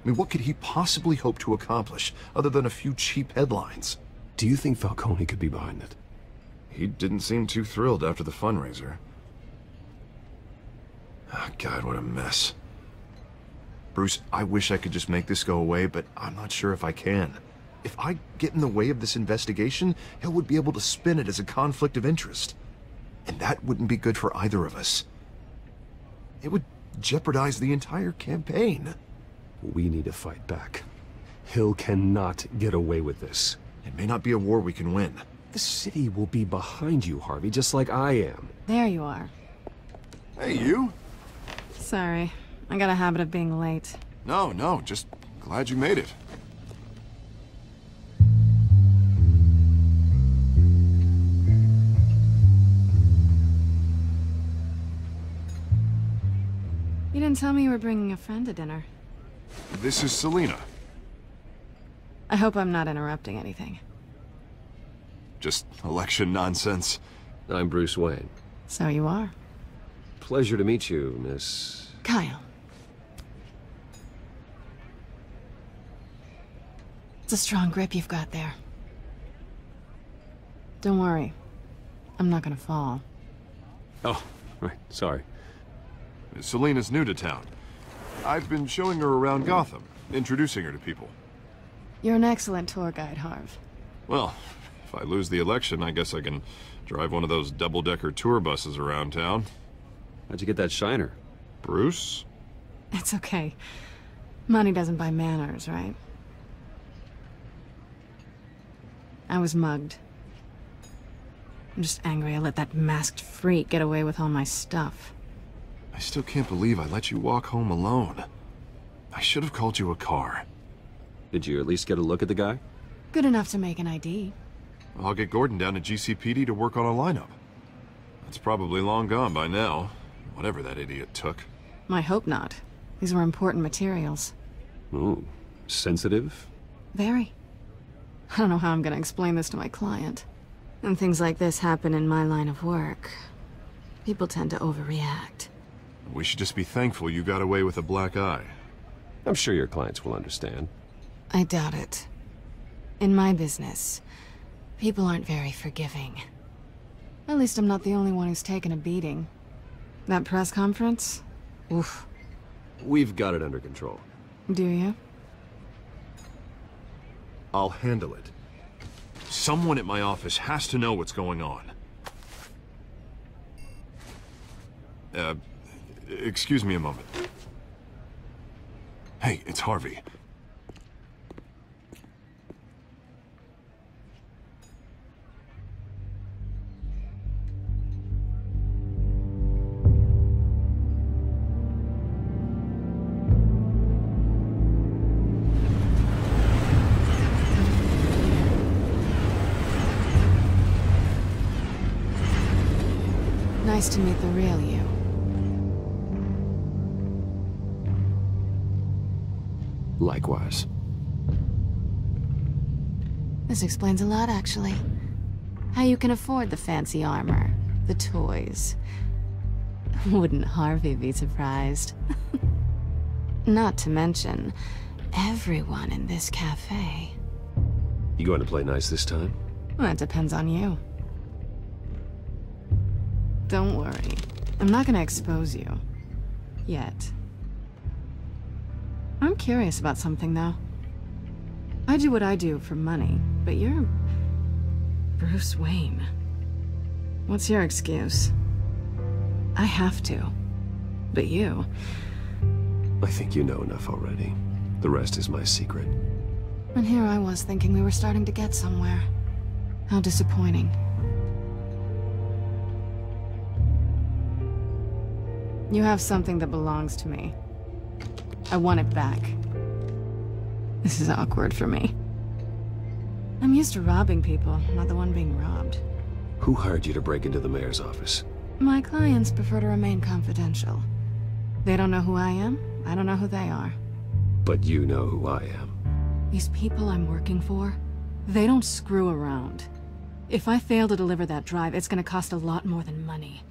I mean, what could he possibly hope to accomplish other than a few cheap headlines? Do you think Falcone could be behind it? He didn't seem too thrilled after the fundraiser. Oh, God, what a mess. Bruce, I wish I could just make this go away, but I'm not sure if I can. If I get in the way of this investigation, Hill would be able to spin it as a conflict of interest. And that wouldn't be good for either of us. It would jeopardize the entire campaign. We need to fight back. Hill cannot get away with this. It may not be a war we can win. The city will be behind you, Harvey, just like I am. There you are. Hey, you? Sorry. I got a habit of being late. No, just glad you made it. You didn't tell me you were bringing a friend to dinner. This is Selina. I hope I'm not interrupting anything. Just election nonsense. I'm Bruce Wayne. So you are. Pleasure to meet you, Miss... Kyle. It's a strong grip you've got there. Don't worry. I'm not gonna fall. Oh, right. Sorry. Selena's new to town. I've been showing her around Gotham, introducing her to people. You're an excellent tour guide, Harv. Well, if I lose the election, I guess I can drive one of those double-decker tour buses around town. How'd you get that shiner? Bruce? It's okay. Money doesn't buy manners, right? I was mugged. I'm just angry I let that masked freak get away with all my stuff. I still can't believe I let you walk home alone. I should have called you a car. Did you at least get a look at the guy? Good enough to make an ID. I'll get Gordon down to GCPD to work on a lineup. That's probably long gone by now, whatever that idiot took. I hope not. These were important materials. Ooh, sensitive? Very. I don't know how I'm gonna explain this to my client. When things like this happen in my line of work, people tend to overreact. We should just be thankful you got away with a black eye. I'm sure your clients will understand. I doubt it. In my business, people aren't very forgiving. At least I'm not the only one who's taken a beating. That press conference? Oof. We've got it under control. Do you? I'll handle it. Someone at my office has to know what's going on. Excuse me a moment. Hey, it's Harvey. Nice to meet the real you. Likewise. This explains a lot, actually. How you can afford the fancy armor, the toys. Wouldn't Harvey be surprised? Not to mention, everyone in this cafe. You going to play nice this time? Well, it depends on you. Don't worry. I'm not gonna expose you. Yet. I'm curious about something, though. I do what I do for money, but you're... Bruce Wayne. What's your excuse? I have to. But you... I think you know enough already. The rest is my secret. And here I was thinking we were starting to get somewhere. How disappointing. You have something that belongs to me. I want it back. This is awkward for me. I'm used to robbing people, not the one being robbed. Who hired you to break into the mayor's office? My clients prefer to remain confidential. They don't know who I am, I don't know who they are. But you know who I am. These people I'm working for, they don't screw around. If I fail to deliver that drive, it's gonna cost a lot more than money.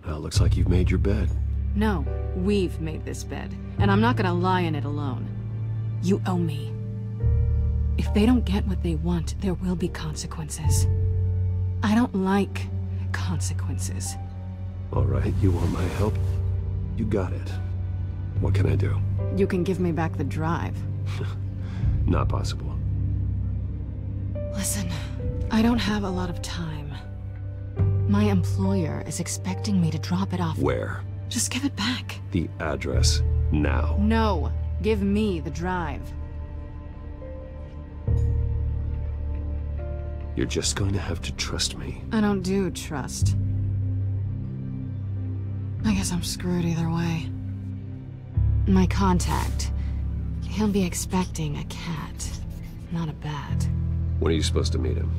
Well, looks like you've made your bed. No, we've made this bed, and I'm not gonna lie in it alone. You owe me. If they don't get what they want, there will be consequences. I don't like consequences. All right, you want my help? You got it. What can I do? You can give me back the drive. Not possible. Listen, I don't have a lot of time. My employer is expecting me to drop it off. Where? Just give it back. The address, now. No, give me the drive. You're just going to have to trust me. I don't do trust. I guess I'm screwed either way. My contact, he'll be expecting a cat, not a bat. When are you supposed to meet him?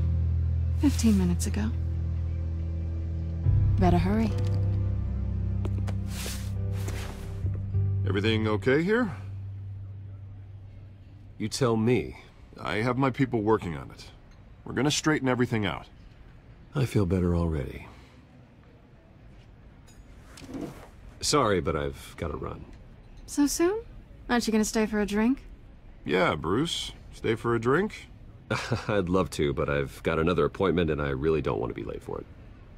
15 minutes ago. Better hurry. Everything okay here? You tell me. I have my people working on it. We're gonna straighten everything out. I feel better already. Sorry, but I've got to run. So soon? Aren't you gonna stay for a drink? Yeah, Bruce. Stay for a drink? I'd love to, but I've got another appointment and I really don't want to be late for it.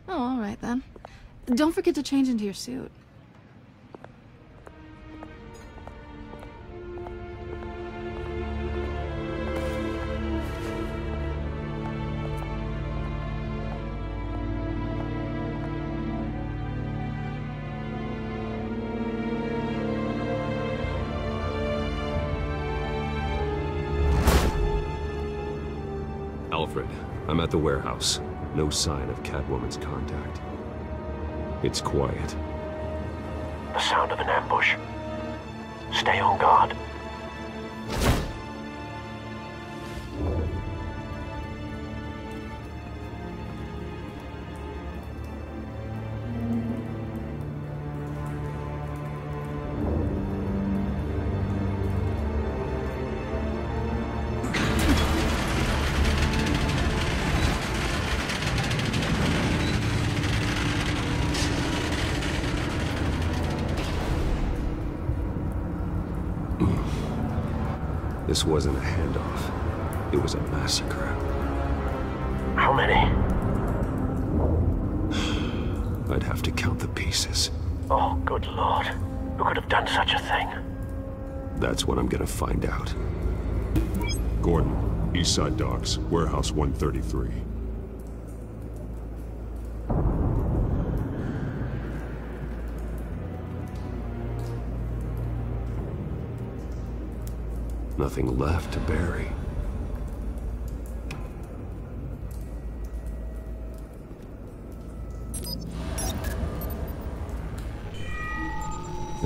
Oh, all right then. Don't forget to change into your suit. Alfred, I'm at the warehouse. No sign of Catwoman's contact. It's quiet. The sound of an ambush. Stay on guard. This wasn't a handoff. It was a massacre. How many? I'd have to count the pieces. Oh, good lord. Who could have done such a thing? That's what I'm gonna find out. Gordon, East Side Docks, Warehouse 133. Nothing left to bury.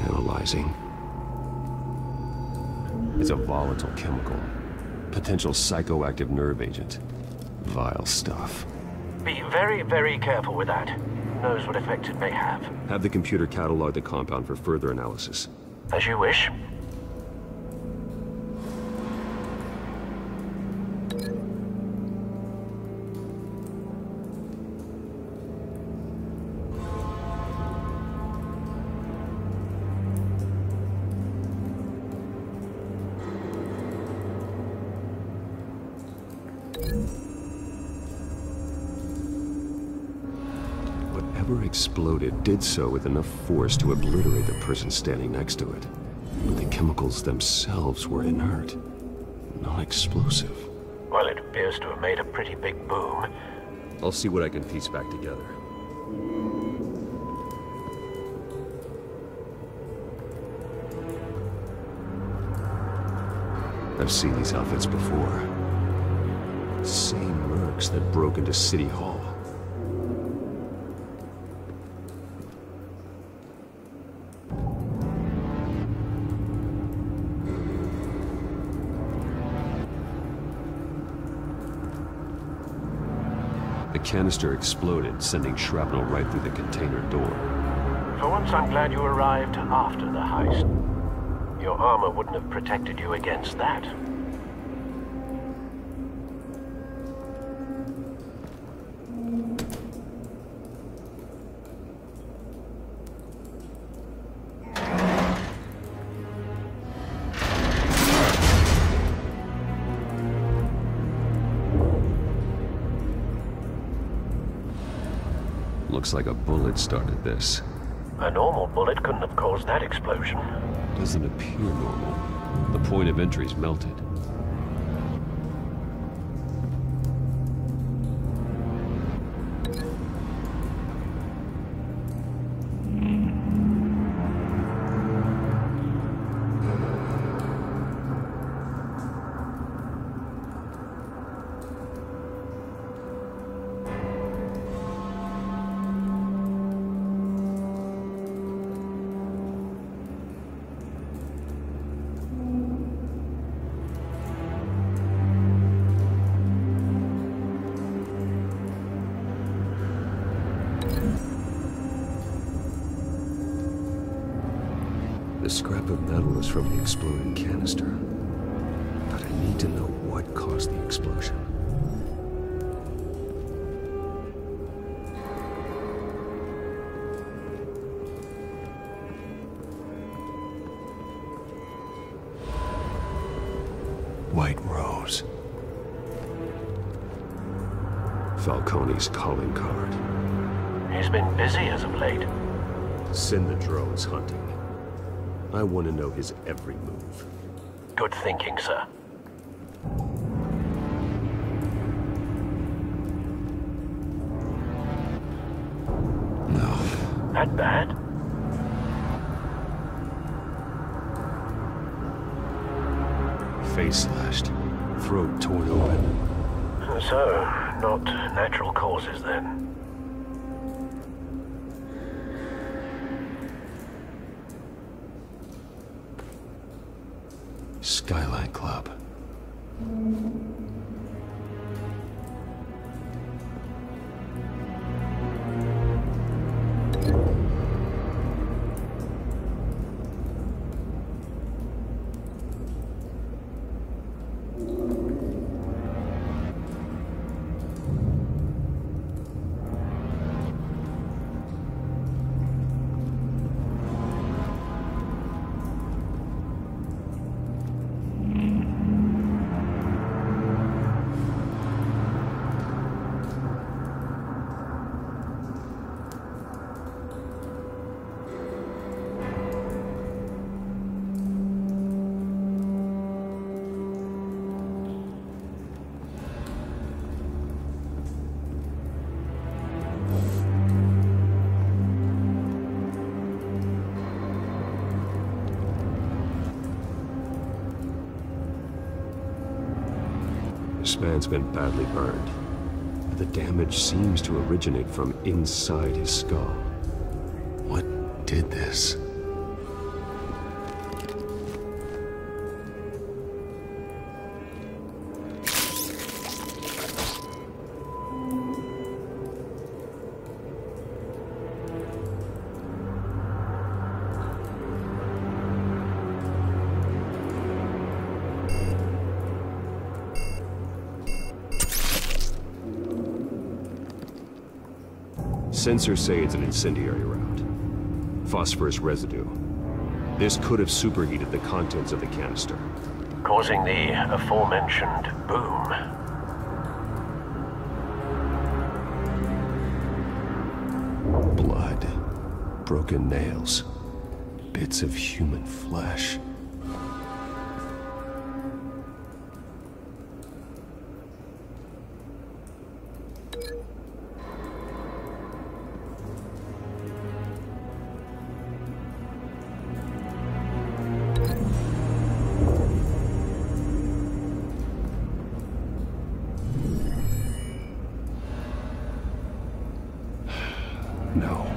Analyzing. It's a volatile chemical. Potential psychoactive nerve agent. Vile stuff. Be very, very careful with that. Who knows what effect it may have. Have the computer catalog the compound for further analysis. As you wish. Whatever exploded did so with enough force to obliterate the person standing next to it. But the chemicals themselves were inert, non-explosive. Well, it appears to have made a pretty big boom. I'll see what I can piece back together. I've seen these outfits before. Same mercs that broke into City Hall. The canister exploded, sending shrapnel right through the container door. For once, I'm glad you arrived after the heist. Your armor wouldn't have protected you against that. Looks like a bullet started this. A normal bullet couldn't have caused that explosion. Doesn't appear normal. The point of entry's melted. The scrap of metal is from the exploded canister. But I need to know what caused the explosion. White Rose. Falcone's calling card. He's been busy as of late. Send the drones hunting. I want to know his every move. Good thinking, sir. No. That bad? Face slashed. Throat torn open. So, not natural causes then. Skyline Club. This man's been badly burned. The damage seems to originate from inside his skull. What did this? Sensors say it's an incendiary route. Phosphorus residue. This could have superheated the contents of the canister, Causing the aforementioned boom. Blood. Broken nails. Bits of human flesh. No.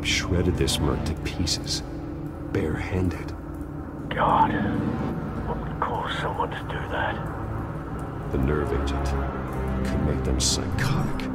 Shredded this merc to pieces, barehanded. God, what would cause someone to do that? The nerve agent could make them psychotic.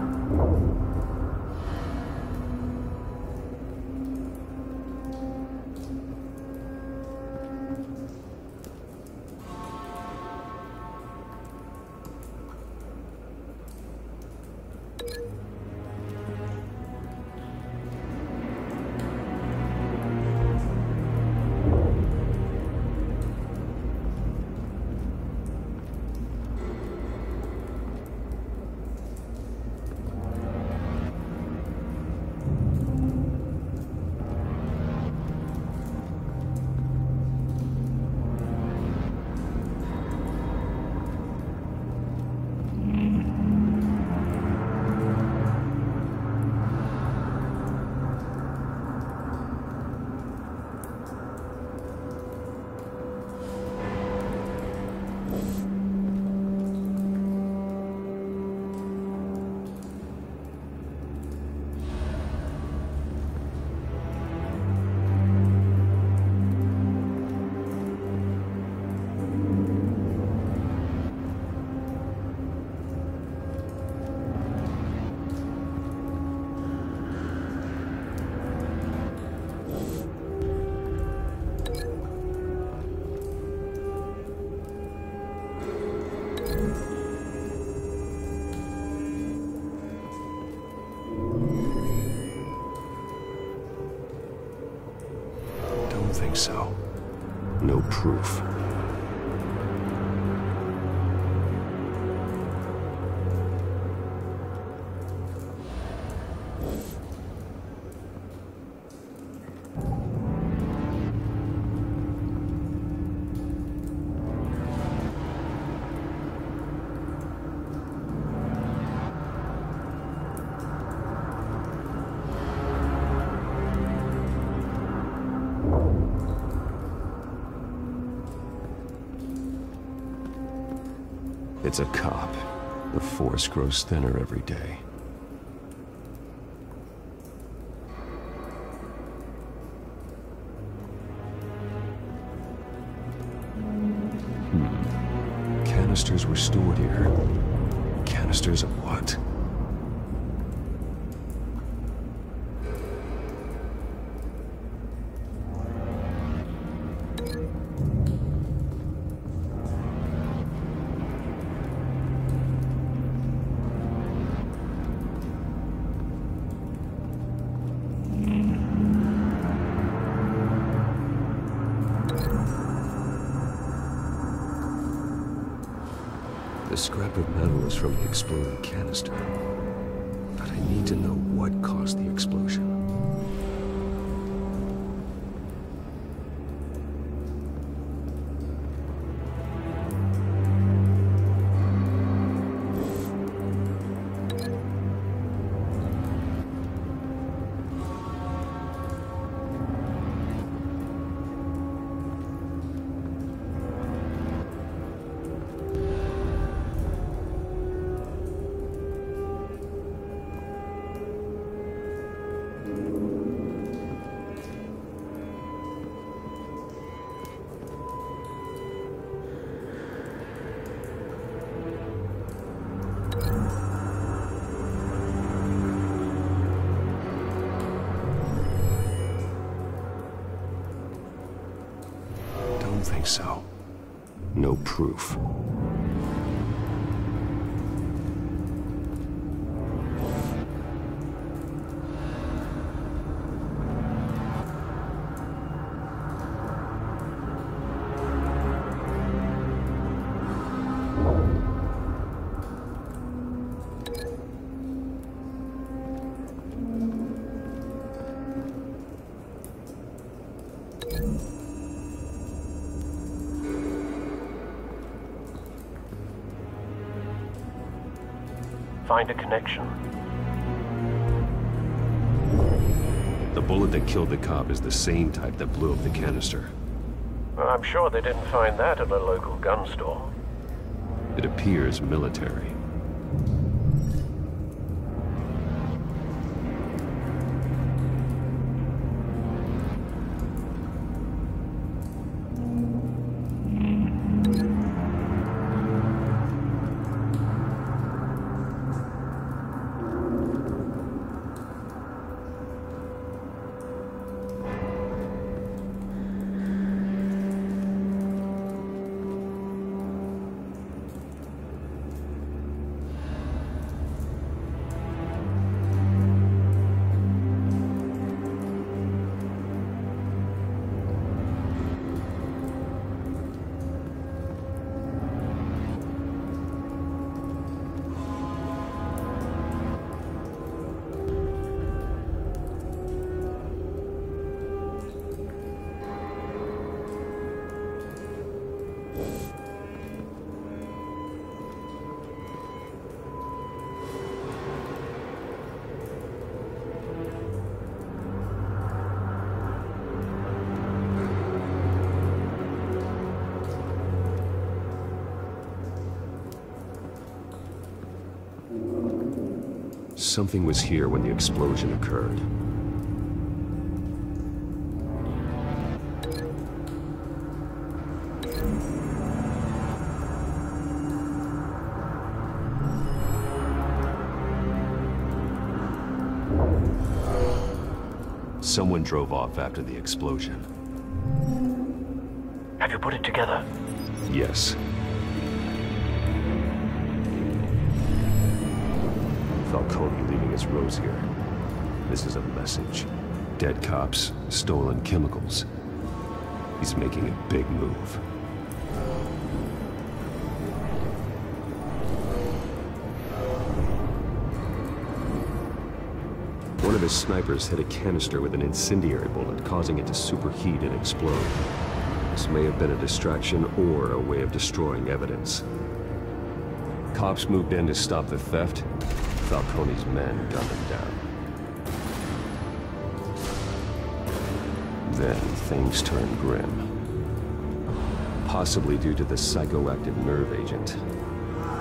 so. No proof. It's a cop. The force grows thinner every day. Canisters were stored here. Canisters of what? The scrap of metal is from the exploded canister. But I need to know what caused the explosion. Don't think so. No proof. Find a connection. The bullet that killed the cop is the same type that blew up the canister. Well, I'm sure they didn't find that at a local gun store. It appears military. Something was here when the explosion occurred. Someone drove off after the explosion. Have you put it together? Yes. Falcone leaving his rose here. This is a message. Dead cops, stolen chemicals. He's making a big move. One of his snipers hit a canister with an incendiary bullet, causing it to superheat and explode. This may have been a distraction or a way of destroying evidence. Cops moved in to stop the theft. Falcone's men gunned him down. Then things turned grim. Possibly due to the psychoactive nerve agent.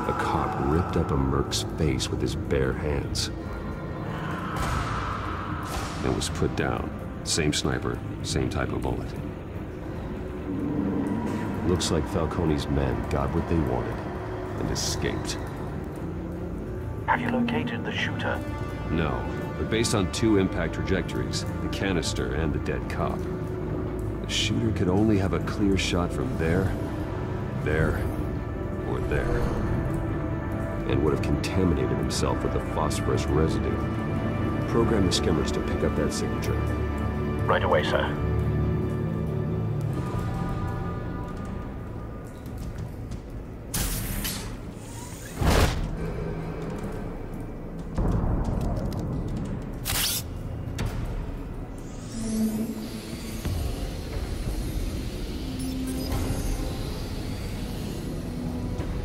A cop ripped up a merc's face with his bare hands. It was put down. Same sniper, same type of bullet. Looks like Falcone's men got what they wanted and escaped. Have you located the shooter? No, but based on 2 impact trajectories, the canister and the dead cop, the shooter could only have a clear shot from there, or there, and would have contaminated himself with the phosphorus residue. Program the skimmers to pick up that signature. Right away, sir.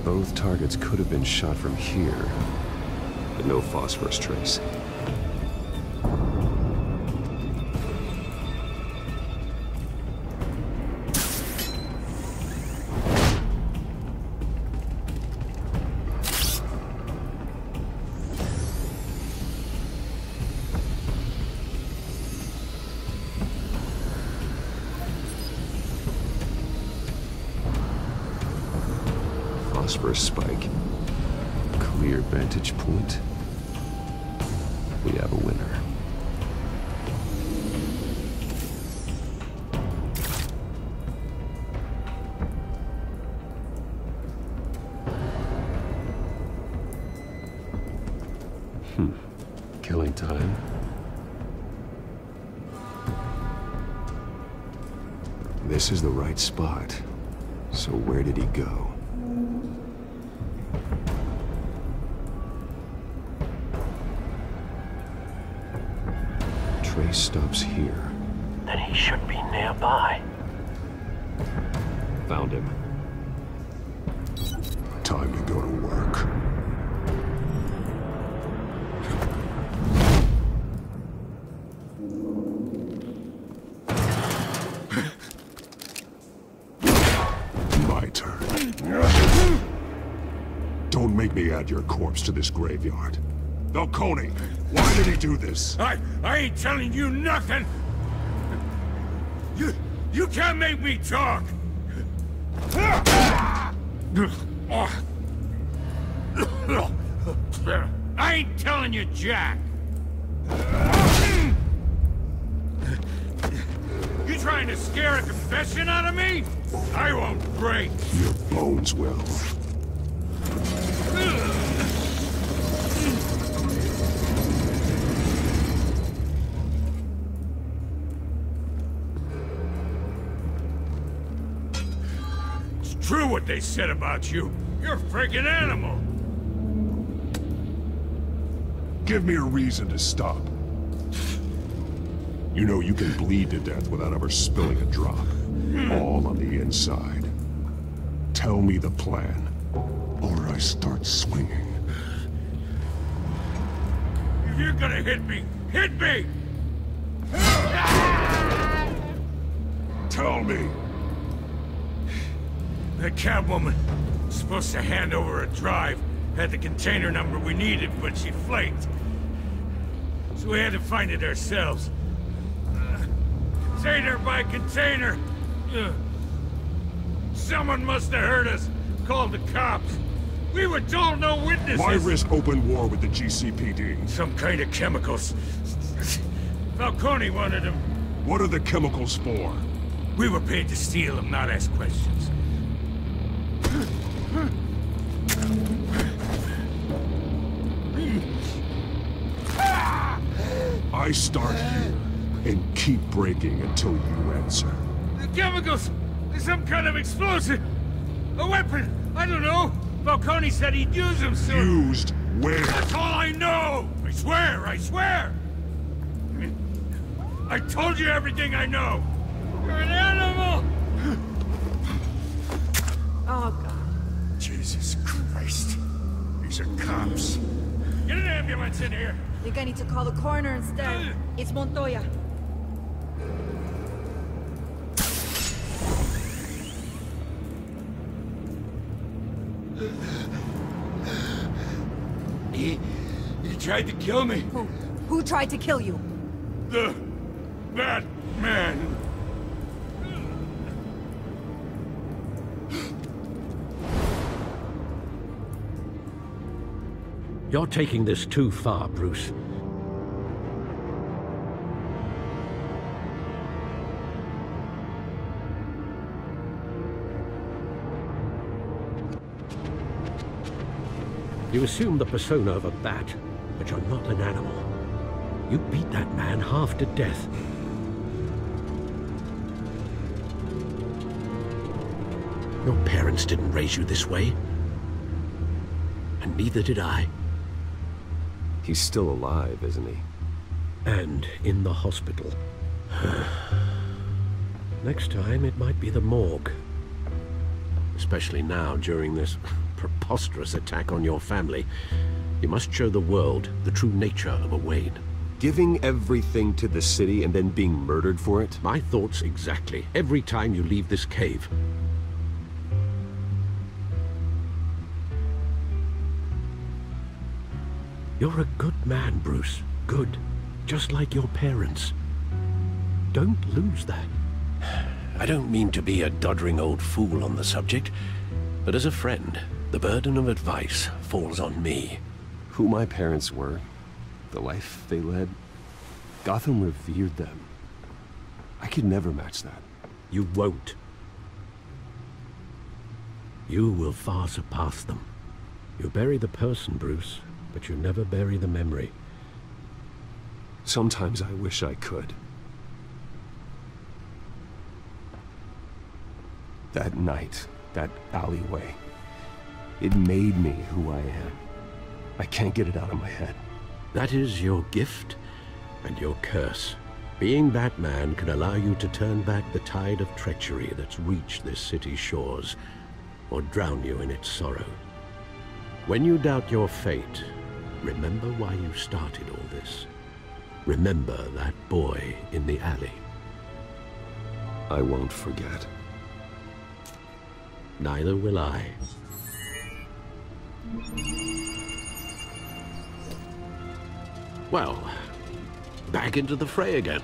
Both targets could have been shot from here, but no phosphorus trace. Phosphorus spike. Clear vantage point. We have a winner. Killing time. This is the right spot. So where did he go? Trace stops here. Then he should be nearby. Found him. Time to go to work. My turn. Don't make me add your corpse to this graveyard. Falcone, why did he do this? I ain't telling you nothing! You can't make me talk! I ain't telling you jack! You trying to scare a confession out of me? I won't break! Your bones will. True what they said about you. You're a freaking animal. Give me a reason to stop. You know you can bleed to death without ever spilling a drop. All on the inside. Tell me the plan, or I start swinging. If you're gonna hit me, hit me! Tell me! The Catwoman was supposed to hand over a drive, had the container number we needed, but she flaked. So we had to find it ourselves. Container by container. Someone must have heard us, called the cops. We were told no witnesses. Why risk open war with the GCPD? Some kind of chemicals. Falcone wanted them. What are the chemicals for? We were paid to steal them, not ask questions. I start here and keep breaking until you answer. The chemicals! There's some kind of explosive! A weapon! I don't know! Falcone said he'd use them soon! Used where? That's all I know! I swear! I swear! I told you everything I know! You're an animal! Oh, God. Jesus Christ. These are cops. Get an ambulance in here! I think I need to call the coroner instead. It's Montoya. He tried to kill me. Who tried to kill you? That man. You're taking this too far, Bruce. You assume the persona of a bat, but you're not an animal. You beat that man half to death. Your parents didn't raise you this way. And neither did I. He's still alive, isn't he? And in the hospital. Next time, it might be the morgue. Especially now, during this preposterous attack on your family. You must show the world the true nature of a Wayne. Giving everything to the city and then being murdered for it? My thoughts exactly. Every time you leave this cave. You're a good man, Bruce. Good. Just like your parents. Don't lose that. I don't mean to be a doddering old fool on the subject, but as a friend, the burden of advice falls on me. Who my parents were, the life they led, Gotham revered them. I could never match that. You won't. You will far surpass them. You bury the person, Bruce, but you never bury the memory. Sometimes I wish I could. That night, that alleyway, it made me who I am. I can't get it out of my head. That is your gift and your curse. Being Batman can allow you to turn back the tide of treachery that's reached this city's shores, or drown you in its sorrow. When you doubt your fate, remember why you started all this. Remember that boy in the alley. I won't forget. Neither will I. Well, back into the fray again.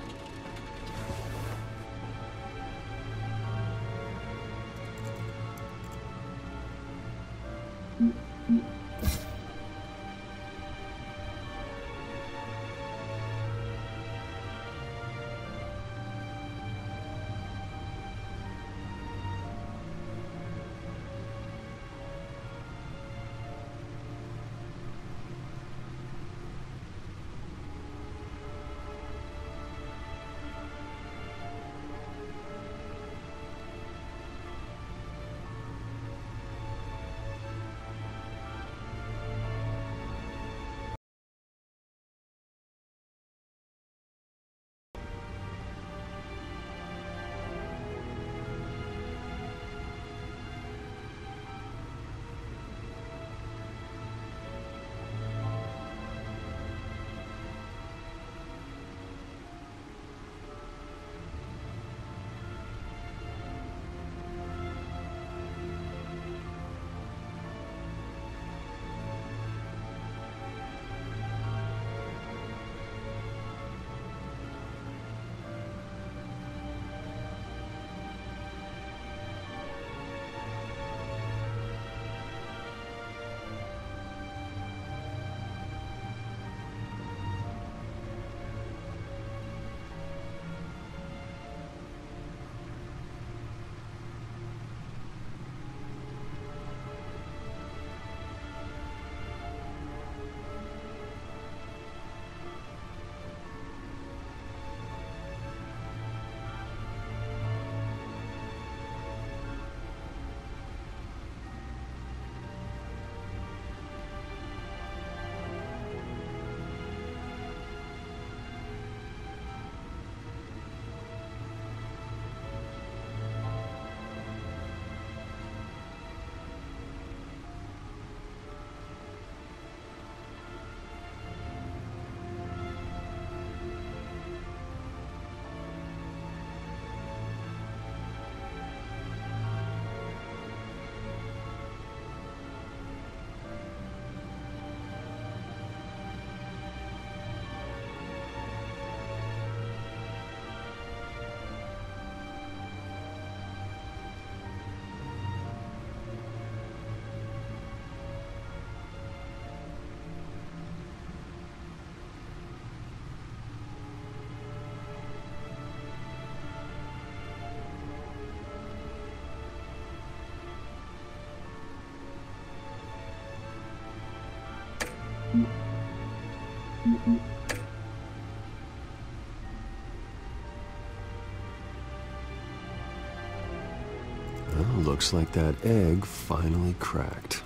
Well, looks like that egg finally cracked.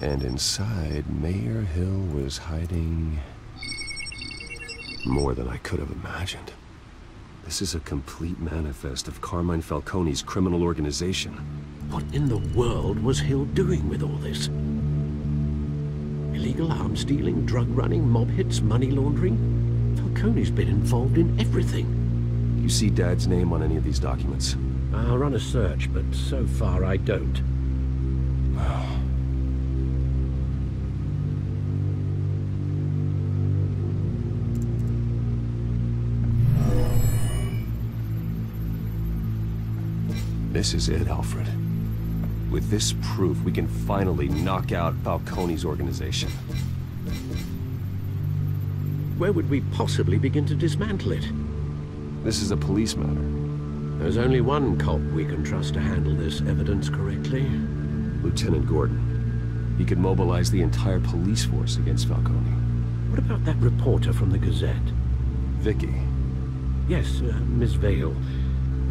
And inside, Mayor Hill was hiding more than I could have imagined. This is a complete manifest of Carmine Falcone's criminal organization. What in the world was Hill doing with all this? Illegal arms dealing, drug running, mob hits, money laundering? Falcone's been involved in everything. You see Dad's name on any of these documents? I'll run a search, but so far I don't. This is it, Alfred. With this proof, we can finally knock out Falcone's organization. Where would we possibly begin to dismantle it? This is a police matter. There's only one cop we can trust to handle this evidence correctly. Lieutenant Gordon. He could mobilize the entire police force against Falcone. What about that reporter from the Gazette? Vicky. Yes, Miss Vale.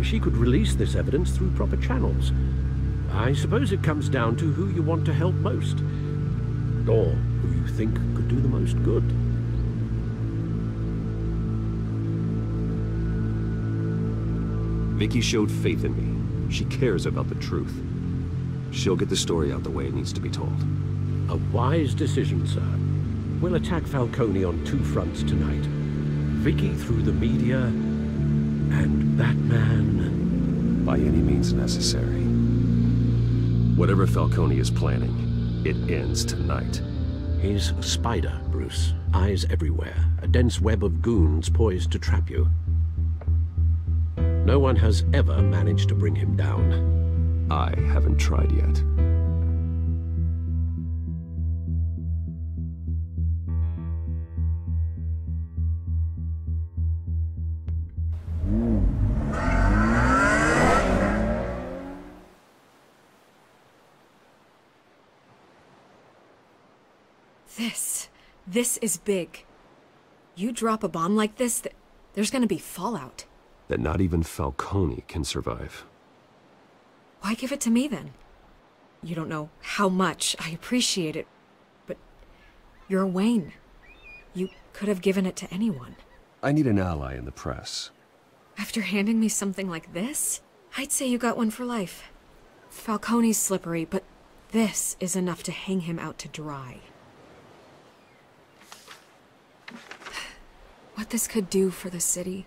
She could release this evidence through proper channels. I suppose it comes down to who you want to help most. Or who you think could do the most good. Vicky showed faith in me. She cares about the truth. She'll get the story out the way it needs to be told. A wise decision, sir. We'll attack Falcone on two fronts tonight. Vicky through the media, and Batman... by any means necessary. Whatever Falcone is planning, it ends tonight. He's a spider, Bruce. Eyes everywhere. A dense web of goons poised to trap you. No one has ever managed to bring him down. I haven't tried yet. This is big. You drop a bomb like this, there's gonna be fallout. That not even Falcone can survive. Why give it to me, then? You don't know how much I appreciate it, but you're Wayne. You could have given it to anyone. I need an ally in the press. After handing me something like this, I'd say you got one for life. Falcone's slippery, but this is enough to hang him out to dry. What this could do for the city,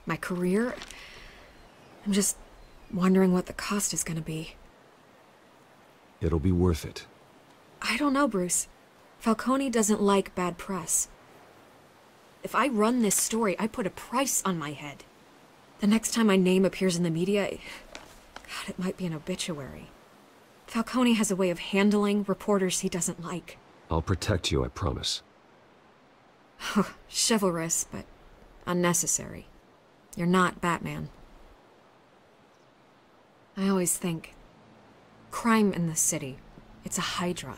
my career, I'm just wondering what the cost is gonna be. It'll be worth it. I don't know, Bruce. Falcone doesn't like bad press. If I run this story, I put a price on my head. The next time my name appears in the media, God, it might be an obituary. Falcone has a way of handling reporters he doesn't like. I'll protect you, I promise. Chivalrous, but unnecessary. You're not Batman. I always think, crime in the city, it's a hydra.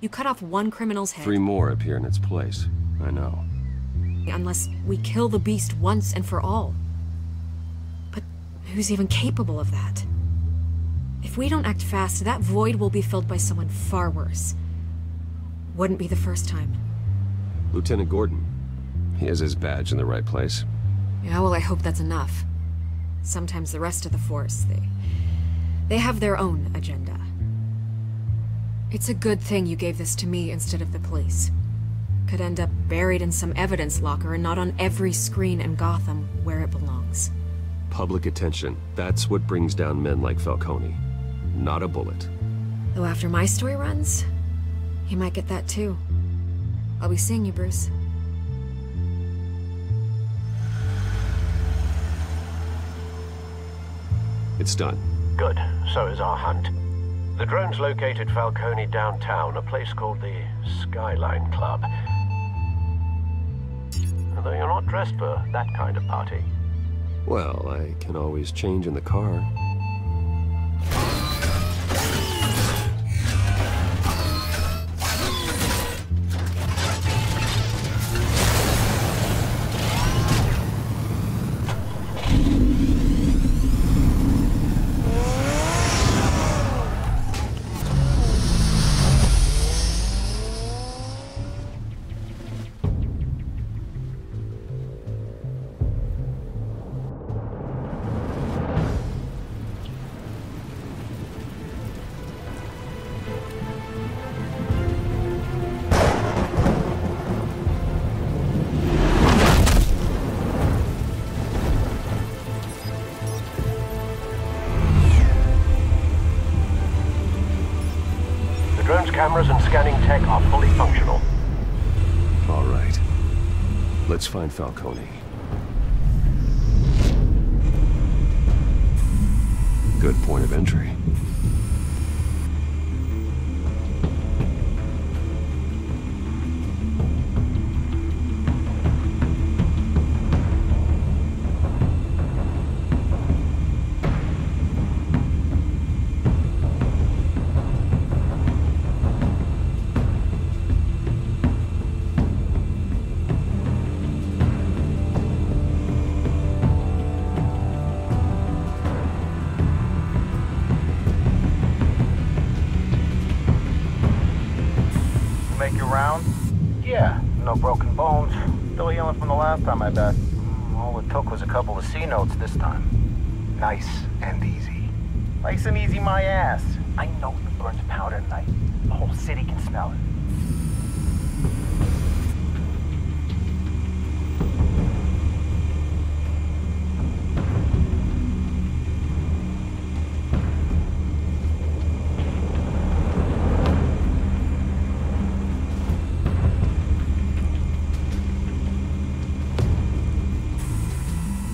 You cut off one criminal's head... 3 more appear in its place. I know. Unless we kill the beast once and for all. But who's even capable of that? If we don't act fast, that void will be filled by someone far worse. Wouldn't be the first time. Lieutenant Gordon. He has his badge in the right place. Yeah, well, I hope that's enough. Sometimes the rest of the force, they have their own agenda. It's a good thing you gave this to me instead of the police. Could end up buried in some evidence locker and not on every screen in Gotham where it belongs. Public attention. That's what brings down men like Falcone. Not a bullet. Though after my story runs, he might get that too. I'll be seeing you, Bruce. It's done. Good. So is our hunt. The drones located Falcone downtown, a place called the Skyline Club. Although you're not dressed for that kind of party. Well, I can always change in the car. cameras and scanning tech are fully functional. All right. Let's find Falcone. Good point of entry. Yeah, no broken bones. Still healing from the last time, I bet. All it took was a couple of C notes this time. Nice and easy. Nice and easy, my ass. I know you burned powder tonight. The whole city can smell it.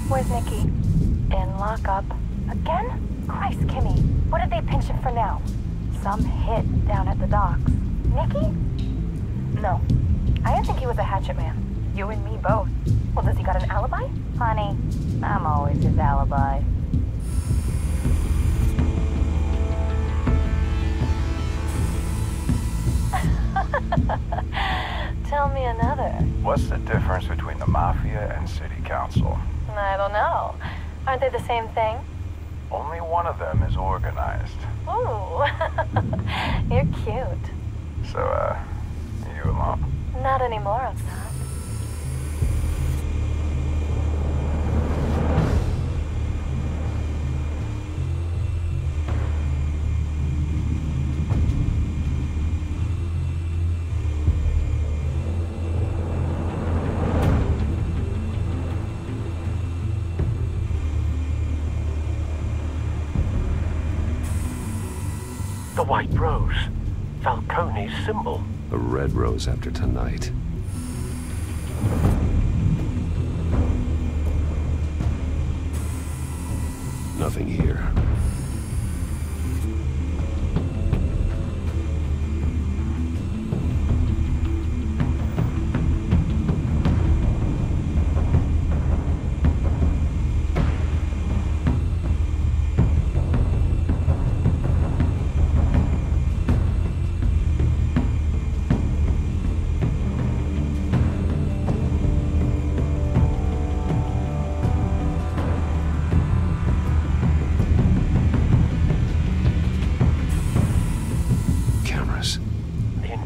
Where's Nicky? In lockup. Again? Christ, Kimmy. What did they pinch him for now? Some hit down at the docks. Nicky? No. I didn't think he was a hatchet man. You and me both. Well, does he got an alibi? Honey, I'm always his alibi. Tell me another. What's the difference between the Mafia and City Council? I don't know. Aren't they the same thing? Only one of them is organized. Ooh. You're cute. So, you alone? Not anymore, I'm not. The white rose. Falcone's symbol. A red rose after tonight. Nothing here.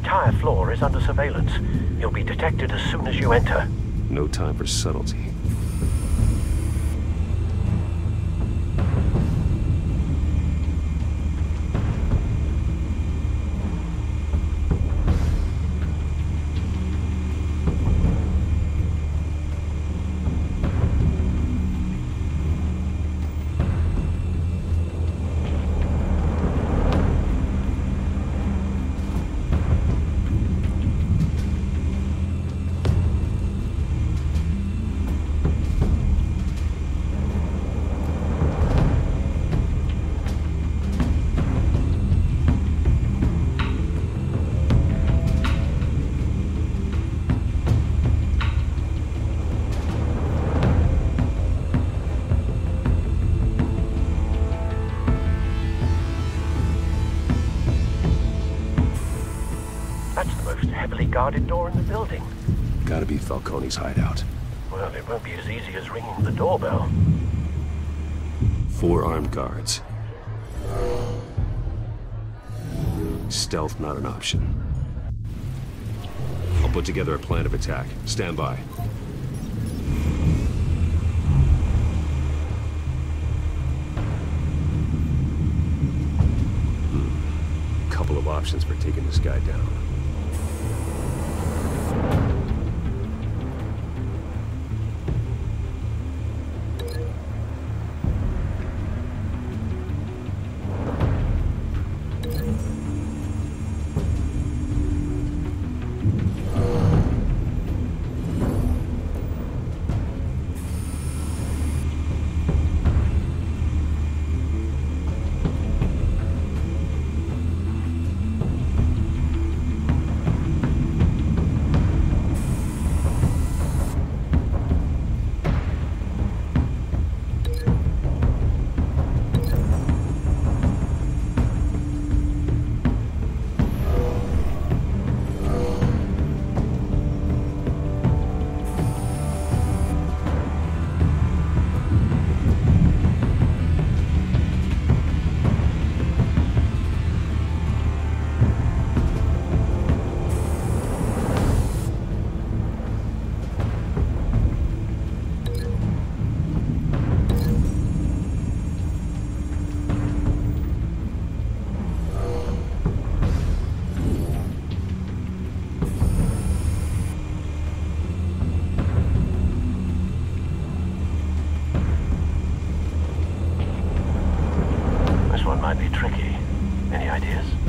entire floor is under surveillance. You'll be detected as soon as you enter. No time for subtlety. Guarded door in the building. Gotta be Falcone's hideout. Well, it won't be as easy as ringing the doorbell. 4 armed guards. Stealth not an option. I'll put together a plan of attack. Stand by. Couple of options for taking this guy down.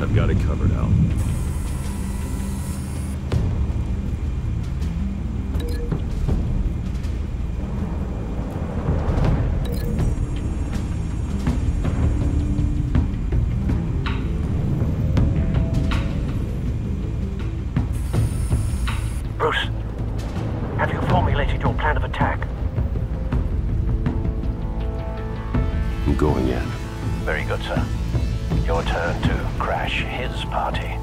I've got it covered, Al. Bruce, have you formulated your plan of attack? I'm going in. Very good, sir. Your turn to crash his party.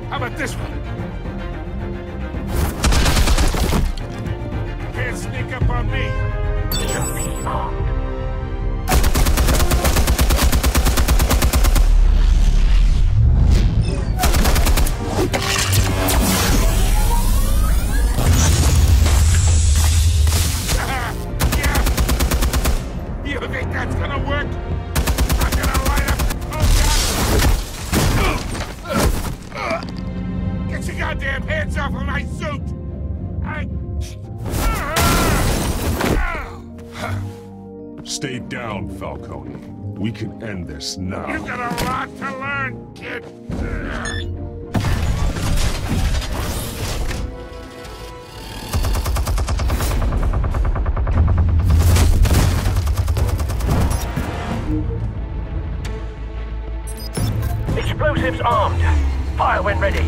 How about this one? Can't sneak up on me. You'll be armed. You think that's gonna work? I'm gonna light up. Oh God! Get your goddamn hands off of my suit! Stay down, Falcone. We can end this now. You've got a lot to learn, kid. Explosives armed. Fire when ready.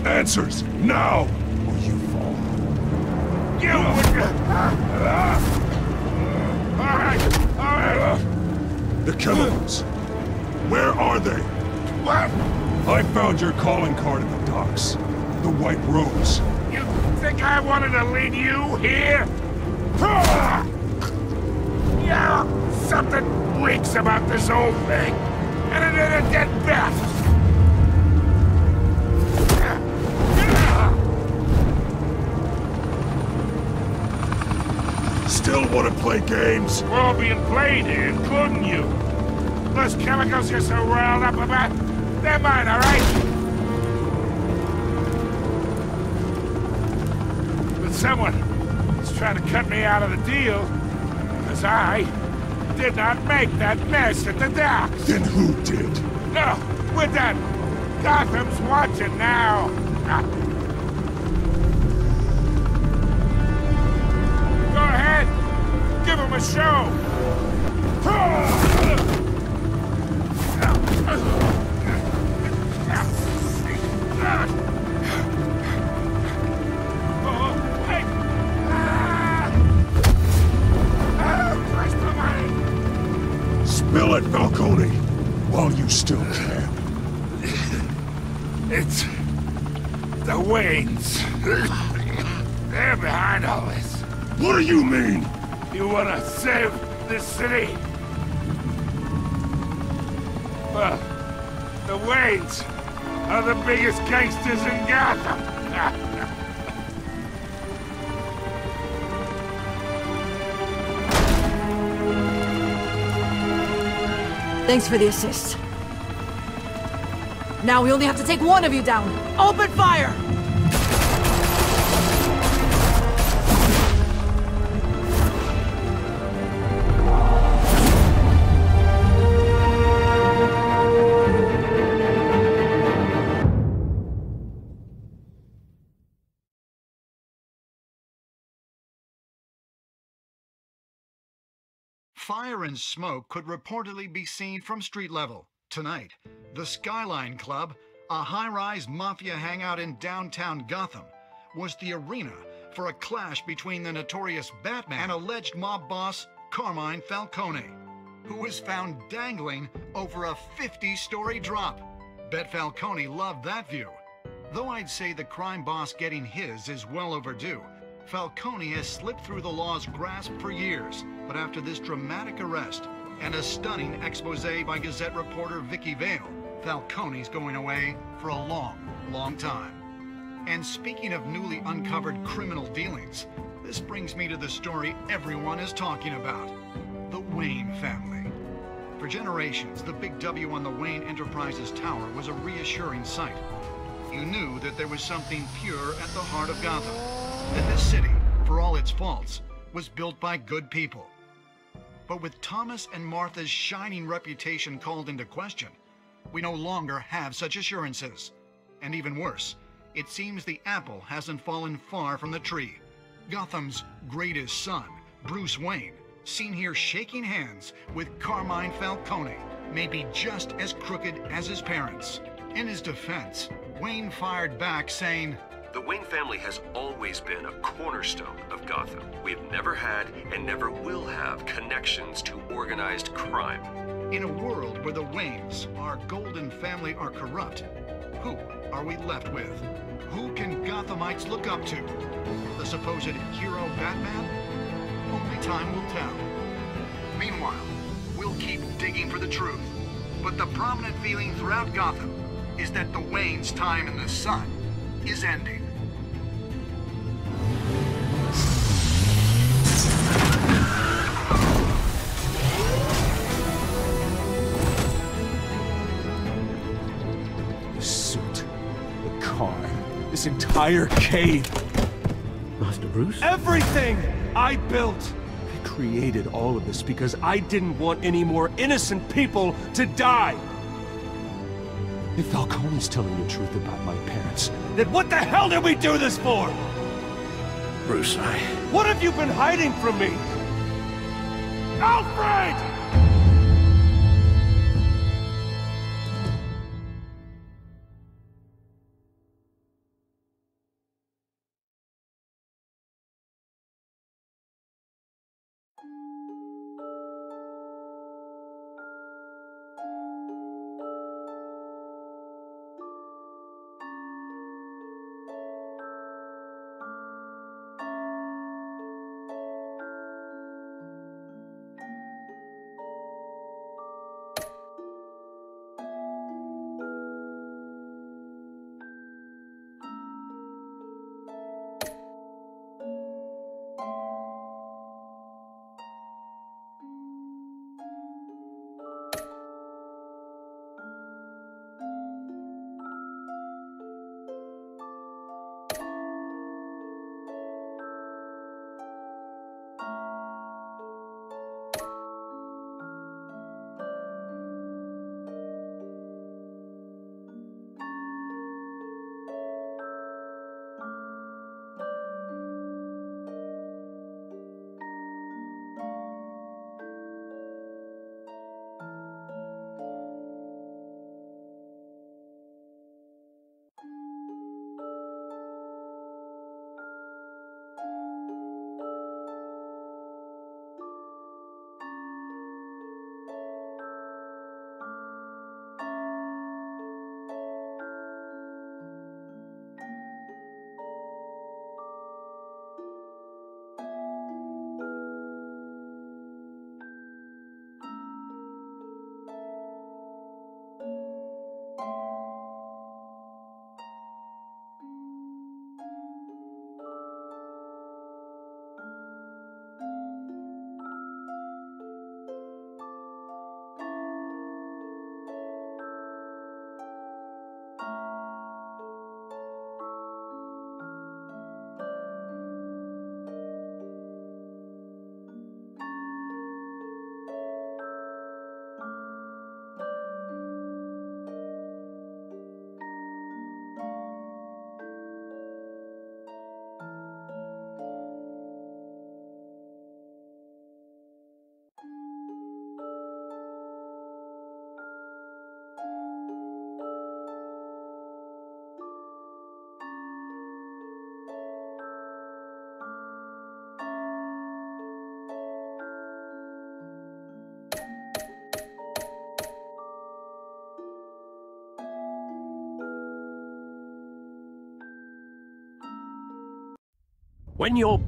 Answers, now! Or you fall. You Alright! The chemicals. Where are they? What? I found your calling card at the docks. The White Rose. You think I wanted to lead you here? Yeah, something reeks about this whole thing. And it ain't a dead bat. Still want to play games? We're all being played here, including you. Those chemicals you're so riled up about, they're mine, all right? But someone is trying to cut me out of the deal, because I did not make that mess at the docks. Then who did? No, we're done. Gotham's watching now. Go give him a show! Spill it, Falcone, while you still can. It's the Waynes. They're behind all this. What do you mean? You wanna save this city? Well, the Waynes are the biggest gangsters in Gotham. Thanks for the assist. Now we only have to take one of you down. Open fire! Fire and smoke could reportedly be seen from street level. Tonight, the Skyline Club, a high-rise mafia hangout in downtown Gotham, was the arena for a clash between the notorious Batman and alleged mob boss Carmine Falcone, who was found dangling over a 50-story drop. Bet Falcone loved that view. Though I'd say the crime boss getting his is well overdue, Falcone has slipped through the law's grasp for years, but after this dramatic arrest and a stunning expose by Gazette reporter Vicky Vale, Falcone's going away for a long, long time. And speaking of newly uncovered criminal dealings, this brings me to the story everyone is talking about: the Wayne family. For generations, the big W on the Wayne Enterprises tower was a reassuring sight. You knew that there was something pure at the heart of Gotham, that this city, for all its faults, was built by good people. But with Thomas and Martha's shining reputation called into question, we no longer have such assurances. And even worse, it seems the apple hasn't fallen far from the tree. Gotham's greatest son, Bruce Wayne, seen here shaking hands with Carmine Falcone, may be just as crooked as his parents. In his defense, Wayne fired back saying, "The Wayne family has always been a cornerstone of Gotham. We have never had and never will have connections to organized crime." In a world where the Waynes, our golden family, are corrupt, who are we left with? Who can Gothamites look up to? The supposed hero Batman? Only time will tell. Meanwhile, we'll keep digging for the truth. But the prominent feeling throughout Gotham is that the Waynes' time in the sun is ending. The suit, the car, this entire cave. Master Bruce? Everything I built! I created all of this because I didn't want any more innocent people to die! If Falcone's telling the truth about my parents, then what the hell did we do this for? Bruce, What have you been hiding from me? Alfred! When your